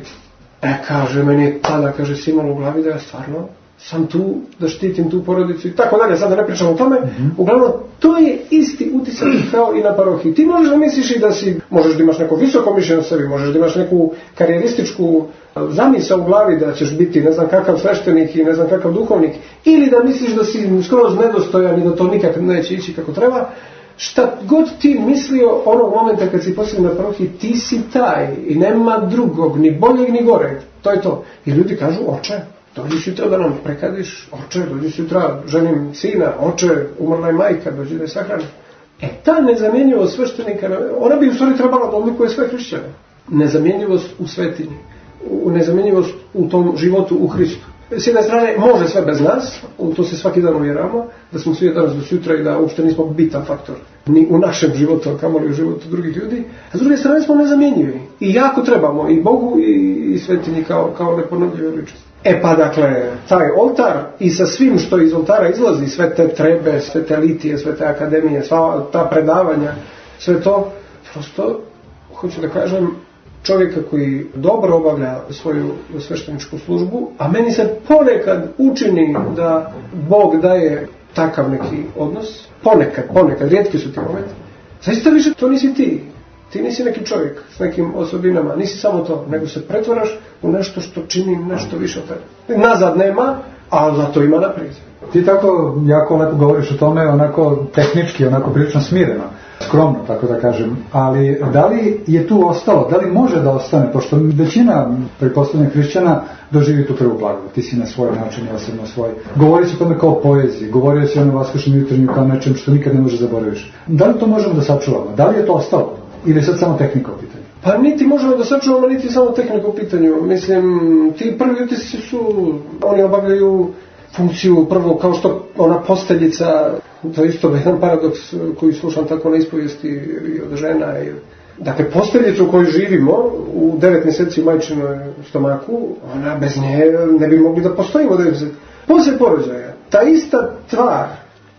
Kaže, meni tada, kaže, simalo u glavi da ja stvarno sam tu da štitim tu porodicu i tako dalje, sad da ne pričam o tome. Uglavnom, to je isti utisak kao i na parohiji. Ti možeš da misliš i da si, možeš da imaš neko visoko mišljenje o sebi, možeš da imaš neku karijerističku zamisao u glavi da ćeš biti ne znam kakav sveštenik i ne znam kakav duhovnik, ili da misliš da si skroz nedostojan i da to nikak neće ići kako treba. Šta god ti mislio onog momenta kad si posljedno na parohiji, ti si taj i nema drugog, ni boljeg ni goreg. To je to. I ljudi kažu, oče, dođi sutra da nam prekadiš, oče, dođi sutra, ženim sina, oče, umrla je majka, dođi da je sahrani. Ta nezamjenjivost sveštenika, ona bi u stvari trebala da odlikuje sve hrišćane. Nezamjenjivost u svetinji, nezamjenjivost u tom životu u Hristu. S jedne strane, može sve bez nas, to se svaki dan uvjeravamo, da smo svi danas do sutra i da uopšte nismo bitan faktor ni u našem životu, a kamoli u životu drugih ljudi. A s druge strane smo nezamjenjivi i jako trebamo i Bogu i svetinji kao neponovljive ličnosti. Pa dakle, taj oltar i sa svim što iz oltara izlazi, sve te trebe, sve te litije, sve te akademije, sva ta predavanja, sve to, prosto, hoću da kažem, čovjeka koji dobro obavlja svoju svešteničku službu, a meni se ponekad učini da Bog daje takav neki odnos, ponekad, rijetki su ti momenti, zaista više to nisi ti. Ti nisi neki čovjek s nekim osobinama, nisi samo to, nego se pretvaraš u nešto što čini nešto više od tebe. Nazad nema, ali zato ima naprijed. Ti tako jako lepo govoriš o tome, onako tehnički, onako prilično smireno, skromno, tako da kažem, ali da li je tu ostalo, da li može da ostane, pošto većina pretpostavljenih hrišćana doživi tu prvu blagodat, ti si na svoj način, ja sam na svoj. Govori se o tome kao poeziji, govorio si o ono vaskršnjem jutarnju kao nečem što nikad ne može zaboraviš. Da li to možemo da sačuvamo? Da li je to ostalo? Ili je sad samo tehnika u pitanju? Pa niti možemo da sačuvamo, niti samo tehniku u pitanju. Mislim, ti prvi utisci su, oni obavljaju funkciju prvo kao što ona posteljica, to je isto jedan paradoks koji slušam tako na ispovijesti i od žena. Dakle, posteljicu u kojoj živimo u 9 mjeseci u majčinoj stomaku, ona bez nje ne bi mogli da postojimo 9 mjeseci. Poslije porođaja, ta ista tvar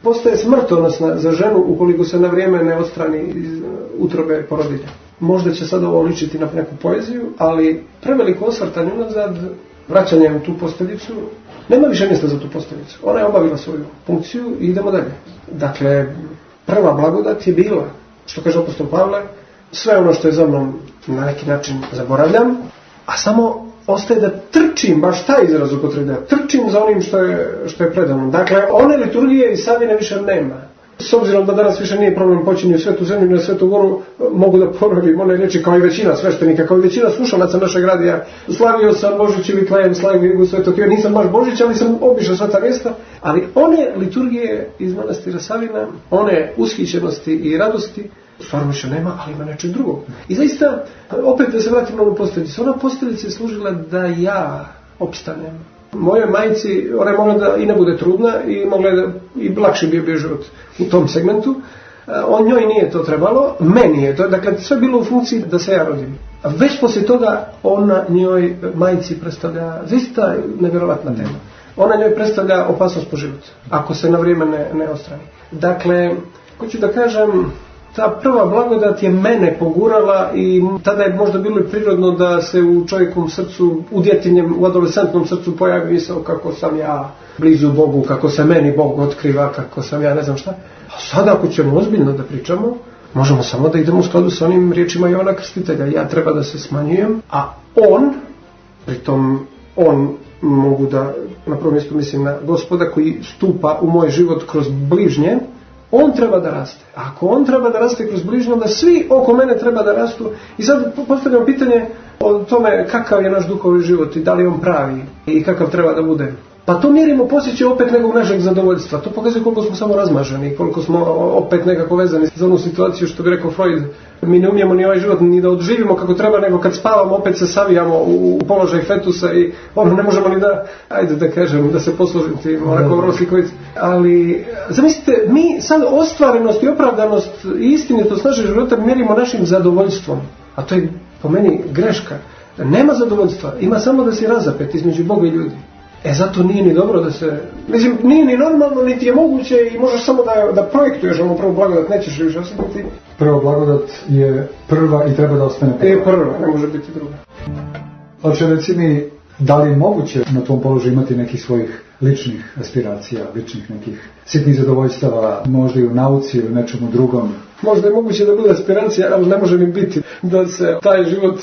postaje smrtonosna za ženu ukoliko se na vrijeme ne odstrani iz utrobe porodilja. Možda će sad ovo ličiti na neku poeziju, ali preveliko osvrtanje unazad, vraćanjem tu posteljicu, nema više mjesta za tu posteljicu. Ona je obavila svoju funkciju i idemo dalje. Dakle, prva blagodat je bila, što kaže apostol Pavle, sve ono što je za mnom na neki način zaboravljam, a samo ostaje da trčim, baš taj izraz upotrebljam, trčim za onim što je predano. Dakle, one liturgije i savine više nema. S obzirom da danas više nije problem počinju Svetu zemlju na Svetu goru, mogu da ponovim one riječi kao i većina sveštenika, kao i većina slušalaca našeg radija. Slavio sam Božić i Vitlejem, slavio Igu Svetog Iva. Nisam baš Božić, ali sam obišao sva ta mjesta. Ali one liturgije iz manastira Savina, one ushićenosti i radosti, stvarno više nema, ali ima nečeg drugog. I zaista, opet da se vratim na ovu posteljicu. Ona posteljica je služila da ja opstanem. Mojoj majci, ona je mogla da i ne bude trudna i mogla da i lakše bi je bio život u tom segmentu. On njoj nije to trebalo, meni je to. Dakle, sve bilo u funkciji da se ja rodim. A već poslije toga ona njoj, majci, predstavlja zaista nevjerovatna tema. Ona njoj predstavlja opasnost po život, ako se na vrijeme ne ostrani. Dakle, hoću da kažem, ta prva blagodat je mene pogurala i tada je možda bilo i prirodno da se u čovjekovom srcu, u djetinjem, u adolescentnom srcu pojavi misao kako sam ja blizu Bogu, kako se meni Bog otkriva, kako sam ja ne znam šta. A sada ako ćemo ozbiljno da pričamo, možemo samo da idemo u skladu sa onim riječima Jovana Krstitelja. Ja treba da se smanjujem, a on, pritom on mogu da, na prvom mjestu mislim na Gospoda koji stupa u moj život kroz bližnje, on treba da raste. Ako on treba da raste kroz bližnje, onda svi oko mene treba da rastu. I sad postavljam pitanje o tome kakav je naš duhovni život i da li on pravi i kakav treba da bude. Pa to mjerimo posjećaj opet nekog našeg zadovoljstva. To pokazuje koliko smo samo razmaženi, koliko smo opet nekako vezani za onu situaciju što bi rekao Freud. Mi ne umijemo ni ovaj život ni da odživimo kako treba, nego kad spavamo opet se savijamo u položaj fetusa i ne možemo ni da, ajde da kažem, da se poslužim tim onako roslikovic. Ali zamislite, mi sad ostvarenost i opravdanost i istinitost našeg života mjerimo našim zadovoljstvom. A to je po meni greška. Nema zadovoljstva, ima samo da si razapet između Boga i ljudi. Zato nije ni dobro da se... Mislim, nije ni normalno, niti je moguće i možeš samo da projektuješ ono prvu blagodat, nećeš više osjetiti. Prva blagodat je prva i treba da ostane prva. Je prva, ne može biti druga. Oče, reci mi, da li je moguće na tom položaju imati nekih svojih ličnih aspiracija, ličnih nekih sitnih zadovoljstava, možda i u nauci ili nečemu drugom? Možda je moguće da bude aspiracija, ali ne može ni biti da se taj život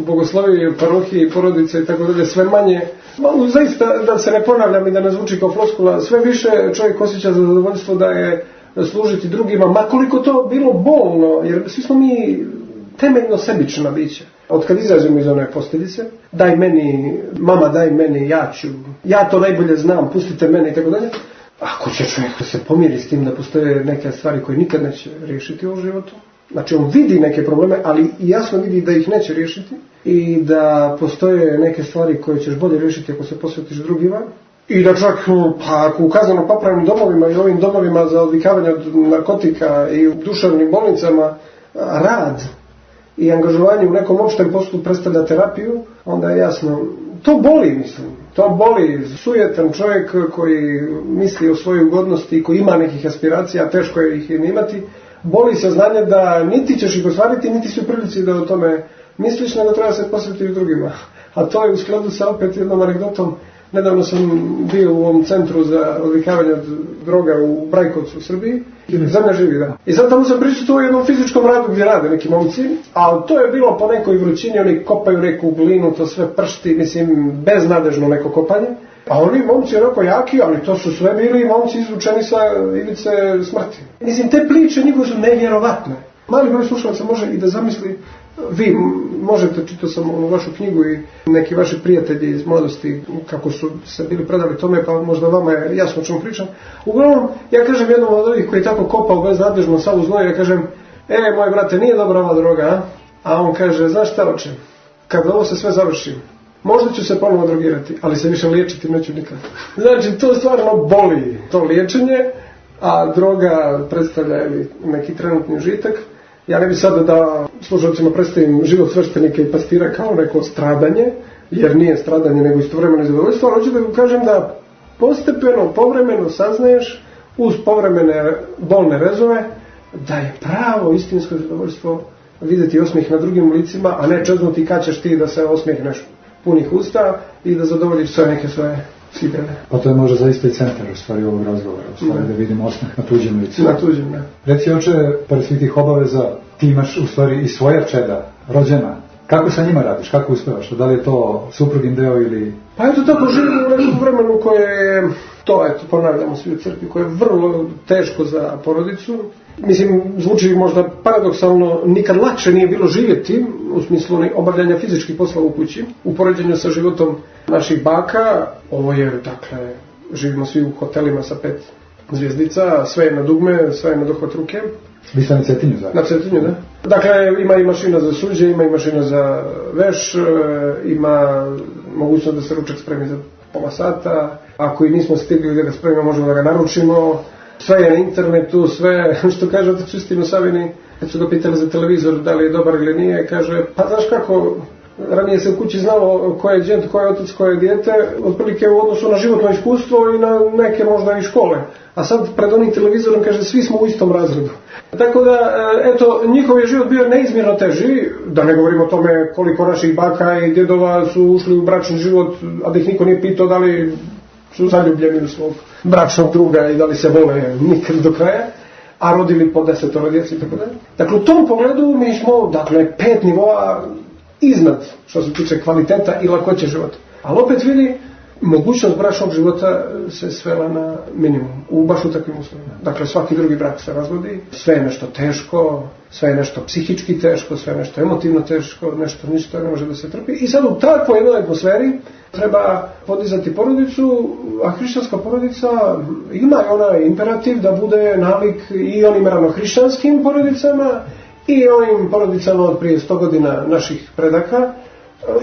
bogoslovi, parohije, porodice i tako dalje sve manje. Zaista da se ne ponavljam i da ne zvuči kao floskula, sve više čovjek osjeća za zadovoljstvo da je služiti drugima, ma koliko to bilo bolno, jer svi smo mi temeljno sebična bića. Od kad izađemo iz one posteljice, daj meni, mama daj meni, ja to najbolje znam, pustite mene i tako dalje. Ako će čovjek se pomiri s tim da postoje neke stvari koje nikad neće riješiti u ovom životu, znači on vidi neke probleme, ali jasno vidi da ih neće riješiti i da postoje neke stvari koje ćeš bolje riješiti ako se posvetiš drugima i da čak ako u kazneno-popravnim domovima i ovim domovima za odvikavanje od narkotika i u duševnim bolnicama rad i angažovanje u nekom opštem poslu predstavlja terapiju, onda je jasno, to boli, mislim. To boli sujetan čovjek koji misli o svojoj ugodnosti i koji ima nekih aspiracija, a teško je ih imati. Boli se znanje da niti ćeš ih ostvariti, niti si u prilici da o tome misliš, nego treba se posvetiti drugima. A to je u skladu sa opet jednom anegdotom. Nedavno sam bio u ovom centru za odvikavanje od droga u Brajkovcu u Srbiji. Zemlja živi, da. I sad tamo sam pričao o jednom fizičkom radu gdje rade neki momci, ali to je bilo po nekoj vrućini, oni kopaju neku glinu, to sve pršti, mislim, beznadežno neko kopanje. A oni momci onako jaki, ali to su sve bili momci izvučeni sa ivice smrti. Mislim, te priče njihove su nevjerovatne. Mali broj slušalaca može i da zamisli, vi možete, čitao sam onu vašu knjigu i neki vaši prijatelji iz mladosti kako su se bili predali tome, pa možda vama je jasno o čemu pričam. Uglavnom, ja kažem jednom od ovih koji je tako kopao beznadežno sav u znoj, ja kažem, moj brate, nije dobra ova droga, a? A on kaže, znaš šta oče, kad ovo se sve završi, možda ću se ponovo drogirati, ali se više liječiti neću nikad. Znači, to stvarno boli, to liječenje, a droga predstavlja neki trenutni užitak. Ja ne bih sada da slušalcima predstavim život sveštenika i pastira kao neko stradanje, jer nije stradanje, nego istovremeno zadovoljstvo, ali hoću da kažem da postepeno, povremeno saznaješ, uz povremene bolne rezove, da je pravo istinsko zadovoljstvo vidjeti osmijeh na drugim licima, a ne čeznuti kad ćeš ti da se osmijehneš punih usta i da zadovoljiš sve neke svoje ciljeve. Pa to je možda zaista i centar u stvari ovog razgovora, u stvari da vidimo osmijeh na tuđem licu. Na tuđem, ne. Reci, oče, pored svih tih obaveza, ti imaš u stvari i svoja čeda, rođena. Kako sa njima radiš, kako uspevaš? Da li je to suprugin deo ili... Pa eto tako živimo u nekom vremenu koje je, to eto ponavljamo svi u crkvi, koje je vrlo teško za porodicu. Mislim, zvuči možda paradoksalno, nikad lakše nije bilo živjeti u smislu obavljanja fizičkih poslova u kući, u poređenju sa životom naših baka. Ovo je, dakle, živimo svi u hotelima sa 5 zvjezdica, sve je na dugme, sve je na dohvat ruke. Vi ste na Cetinju, znači? Na Cetinju, da. Dakle, ima i mašina za suđe, ima i mašina za veš, ima mogućnost da se ručak spremi za pola sata. Ako i nismo stigli da ga spremimo, možemo da ga naručimo. Sve je na internetu, sve, što kaže otac Justino Savini, kad su ga pitali za televizor da li je dobar ili nije, kaže, pa znaš kako, ranije se u kući znalo ko je džent, ko je otac, ko je dijete, otprilike u odnosu na životno iskustvo i na neke možda i škole. A sad pred onim televizorom, kaže, svi smo u istom razredu. Tako da, eto, njihov je život bio neizmjerno teži, da ne govorimo o tome koliko naših baka i djedova su ušli u bračni život, a da ih niko nije pitao da li su zaljubljeni u svog bračnog druga i da li se vole nikad do kraja, a rodili po 10 djece i tako dalje. Dakle, u tom pogledu mi smo, dakle, 5 nivoa iznad što se tiče kvaliteta i lakoće života. Ali opet vidi, mogućnost bračnog života se svela na minimum, baš u takvim uslovima. Dakle, svaki drugi brak se razvodi, sve je nešto teško, sve je nešto psihički teško, sve je nešto emotivno teško, nešto ništa ne može da se trpi. I sad u takvoj jednoj atmosferi treba podizati porodicu, a hrišćanska porodica ima onaj imperativ da bude nalik i onim ranohrišćanskim porodicama i onim porodicama od prije 100 godina naših predaka,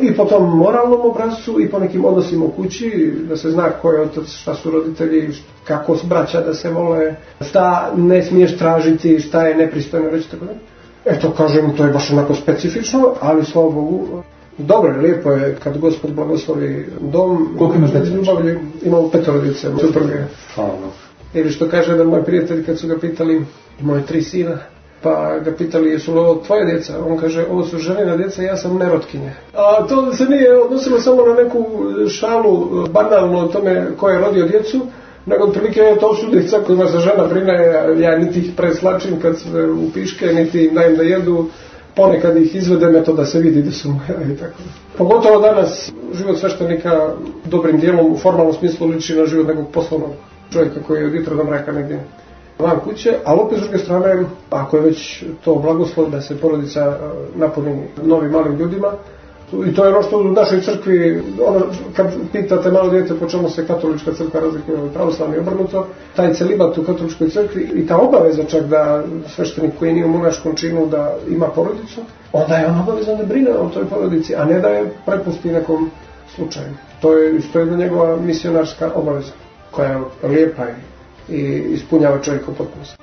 i po tom moralnom obrazcu i po nekim odnosima u kući, da se zna ko je otac, šta su roditelji, kako su braća da se vole, šta ne smiješ tražiti, šta je nepristojno reći, tako da. Eto, kažem, to je baš onako specifično, ali slava Bogu, dobro je, lijepo je kad Gospod blagoslovi dom. Koliko imaš djece? Ljubavlji, imamo 5 djece, supruge. Hvala Bogu. Ili što kaže jedan moj prijatelj kad su ga pitali, imao je 3 sina, pa ga pitali jesu li ovo tvoje djeca, on kaže ovo su ženina djeca, ja sam nerotkinja. A to se nije odnosilo samo na neku šalu banalno o tome ko je rodio djecu, nego otprilike to su djeca kojima se žena brine, ja niti ih preslačim kad se u piške, niti im dajem da jedu, ponekad ih izvedem eto da se vidi da su moja i tako. Pogotovo danas život sveštenika dobrim dijelom u formalnom smislu liči na život nekog poslovnog čovjeka koji je od jutra do mraka negdje van kuće, ali opet s druge strane, ako je već to blagoslov da se porodica napuni novim malim ljudima, i to je ono što u našoj crkvi, ono, kad pitate malo djete po čemu se katolička crkva razlikuje od pravoslavne i obrnuto, taj celibat u katoličkoj crkvi i ta obaveza čak da sveštenik koji nije u monaškom činu da ima porodicu, onda je on obavezan da brine o toj porodici, a ne da je prepusti nekom slučaju. To je jedna njegova misionarska obaveza, koja je lijepa i ispunjava čovjeka u potpunosti.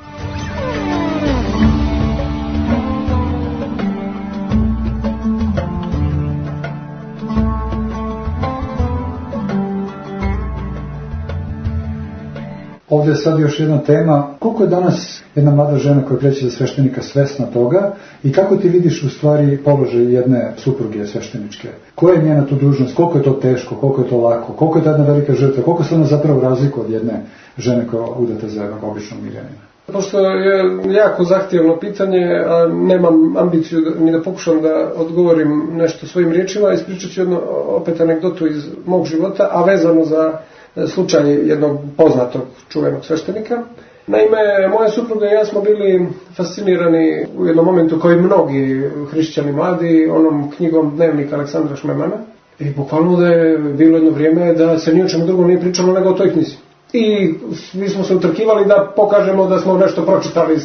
Ovdje je sad još jedna tema. Koliko je danas jedna mlada žena koja kreće za sveštenika svesna toga i kako ti vidiš u stvari položaj jedne supruge svešteničke? Koja je njena tu dužnost? Koliko je to teško? Koliko je to lako? Koliko je to jedna velika žrtva? Koliko se ona zapravo razlikuje od jedne žene koja udata za jednog običnog mirjanina? Pošto je jako zahtjevno pitanje, a nemam ambiciju ni da pokušam da odgovorim nešto svojim riječima, ispričat ću jednu opet anegdotu iz mog života, a vezano za slučaj jednog poznatog čuvenog sveštenika. Naime, moja supruga i ja smo bili fascinirani u jednom momentu kao i mnogi hrišćani mladi onom knjigom Dnevnik Aleksandra Šmemana i bukvalno da je bilo jedno vrijeme da se ni o čemu drugom nije pričalo nego o toj knjizi. I mi smo se utrkivali da pokažemo da smo nešto pročitali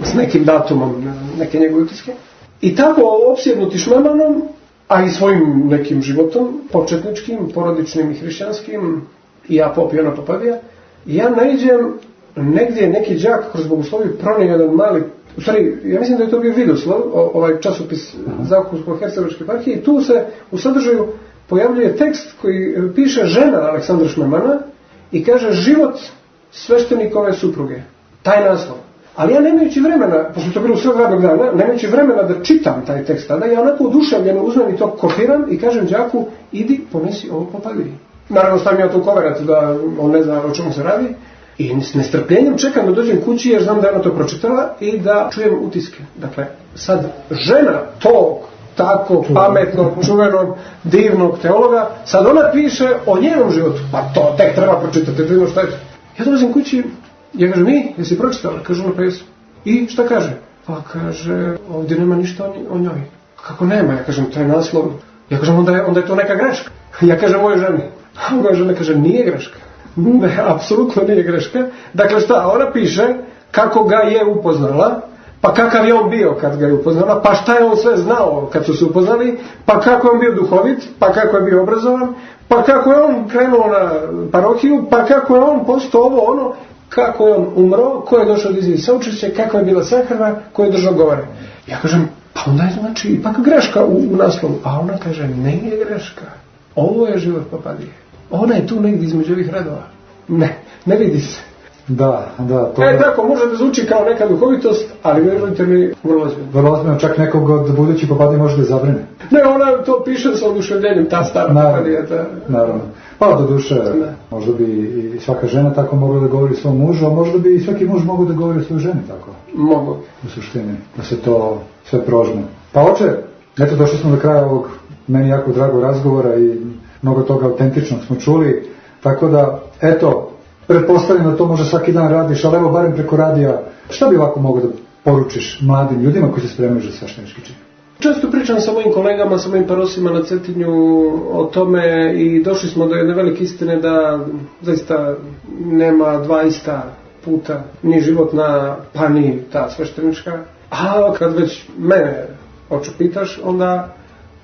s nekim datumom, neke njegove utiske. I tako opsjednuti šmemanom, a i svojim nekim životom, početničkim, porodičnim i hrišćanskim, i ja pop i ona popadija, ja naiđem negdje neki đak kroz bogosloviju pronio jedan mali, u stvari, ja mislim da je to bio Vidoslov, ovaj časopis Zagorsko-hercegovačke eparhije, i tu se u sadržaju pojavljuje tekst koji piše žena Aleksandra Šmemana i kaže život sveštenikove supruge. Taj naslov. Ali ja nemajući vremena, pošto je to bilo sve radnog dana, nemajući vremena da čitam taj tekst, tada ja onako oduševljeno uzmem i to kopiram i kažem đaku, idi ponesi ovo popadiji. Naravno stavim ja to koverat da on ne zna o čemu se radi i s nestrpljenjem čekam da dođem kući jer znam da je ona to pročitala i da čujem utiske. Dakle, sad žena tog tako pametnog, čuvenog, divnog teologa, sad ona piše o njenom životu, pa to tek treba pročitati, da vidimo šta je to. Ja dolazim kući, ja kažem, jesi pročitala? Kaže ona, pa jesu. I šta kaže? Pa kaže, ovdje nema ništa o njoj. Kako nema? Ja kažem, to je naslov. Ja kažem, onda je to neka greška. Ja kažem mojoj ženi. A moja žena kaže, nije greška. Ne, apsolutno nije greška. Dakle šta, ona piše kako ga je upoznala, pa kakav je on bio kad ga je upoznala, pa šta je on sve znao kad su se upoznali, pa kako je on bio duhovit, pa kako je bio obrazovan, pa kako je on krenuo na parohiju, pa kako je on postao ovo ono, kako je on umro, ko je došao da izvidi saučešće, kakva je bila sahrana, ko je držao govore. Ja kažem, pa onda je znači ipak greška u naslovu. A ona kaže, ne je greška. Ovo je život popadije. Ona je tu negdje između ovih redova. Ne vidi se. Da. Tako, može da zvuči kao neka duhovitost, ali vjerujte mi, vrlo ozbiljno. Vrlo ozbiljno, čak nekog od budućih popadija može da zabrine. Ne, ona to piše sa oduševljenjem, ta stara popadija. Naravno. Pa do duše, možda bi i svaka žena tako mogla da govori svom mužu, a možda bi i svaki muž mogao da govori o svojoj ženi tako. Mogu. U suštini, da se to sve prožme. Pa oče, eto došli smo do kraja ovog meni jako dragog razgovora i mnogo toga autentičnog smo čuli, tako da, eto, pretpostavljam da to možda svaki dan radiš, ali evo barem preko radija, šta bi ovako mogao da poručiš mladim ljudima koji se spremaju za sveštenički čin? Često pričam sa mojim kolegama, sa mojim parosima na Cetinju o tome i došli smo do jedne velike istine da zaista nema dva ista puta, ni životna, pa ni ta sveštenička. A kad već mene pitaš, onda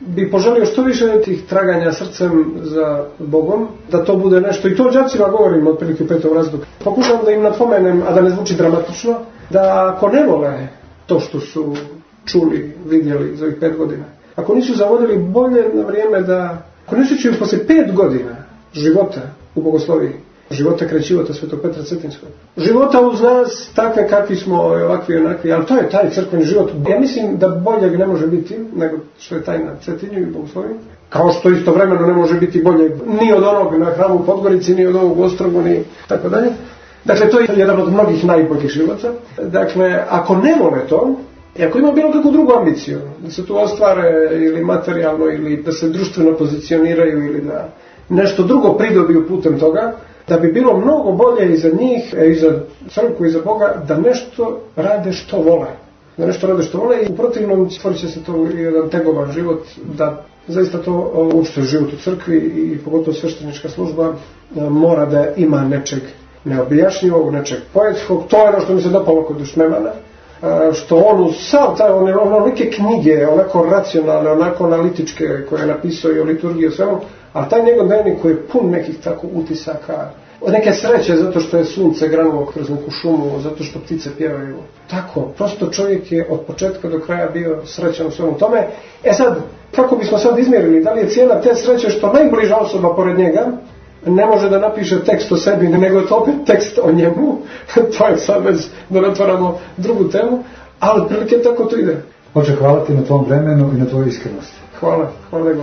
bi poželio što više tih traganja srcem za Bogom, da to bude nešto, i to đacima govorim otprilike u 5. razredu. Pokušam da im napomenem, a da ne zvuči dramatično, da ako ne vole to što su čuli, vidjeli za ovih 5 godina, ako nisu zavodili bolje na vrijeme da, ako ne sjećaju poslije 5 godina života u bogosloviji, života krećivota Svetog Petra Cetinskog, života uz nas, takve kakvi smo, ovakvi i onakvi, ali to je taj crkveni život. Ja mislim da boljeg ne može biti nego što je taj na Cetinju i bogosloviji, kao što istovremeno ne može biti bolje ni od onog na hramu u Podgorici, ni od ovog u Ostrogu, ni tako dalje. Dakle, to je jedan od mnogih najboljih života. Dakle, ako ne vole to, i ako ima bilo kakvu drugu ambiciju, da se tu ostvare ili materijalno, ili da se društveno pozicioniraju, ili da nešto drugo pridobiju putem toga, da bi bilo mnogo bolje i za njih, i za crkvu, i za Boga, da nešto rade što vole. Da nešto rade što vole i u protivnom stvorit će se to jedan tegovan život, da zaista to učite život u crkvi i pogotovo sveštenička služba mora da ima nečeg neobjašnjivog, nečeg poetskog. To je ono što mi se dopalo kod Šmemana, što on sav taj, ono neke knjige, onako racionalne, onako analitičke koje je napisao i o liturgiji o svemu, a taj njegov dnevnik koji je pun nekih tako utisaka, od neke sreće zato što je sunce granulo kroz neku šumu, zato što ptice pjevaju. Tako, prosto čovjek je od početka do kraja bio srećan u svemu tome. Sad, kako bismo sad izmjerili, da li je cijena te sreće što najbliža osoba pored njega ne može da napiše tekst o sebi, nego je to opet tekst o njemu, to je sad već da otvaramo drugu temu, ali prilike tako to ide. Oče, hvala ti na tvom vremenu i na tvojoj iskrenosti. Hvala, hvala.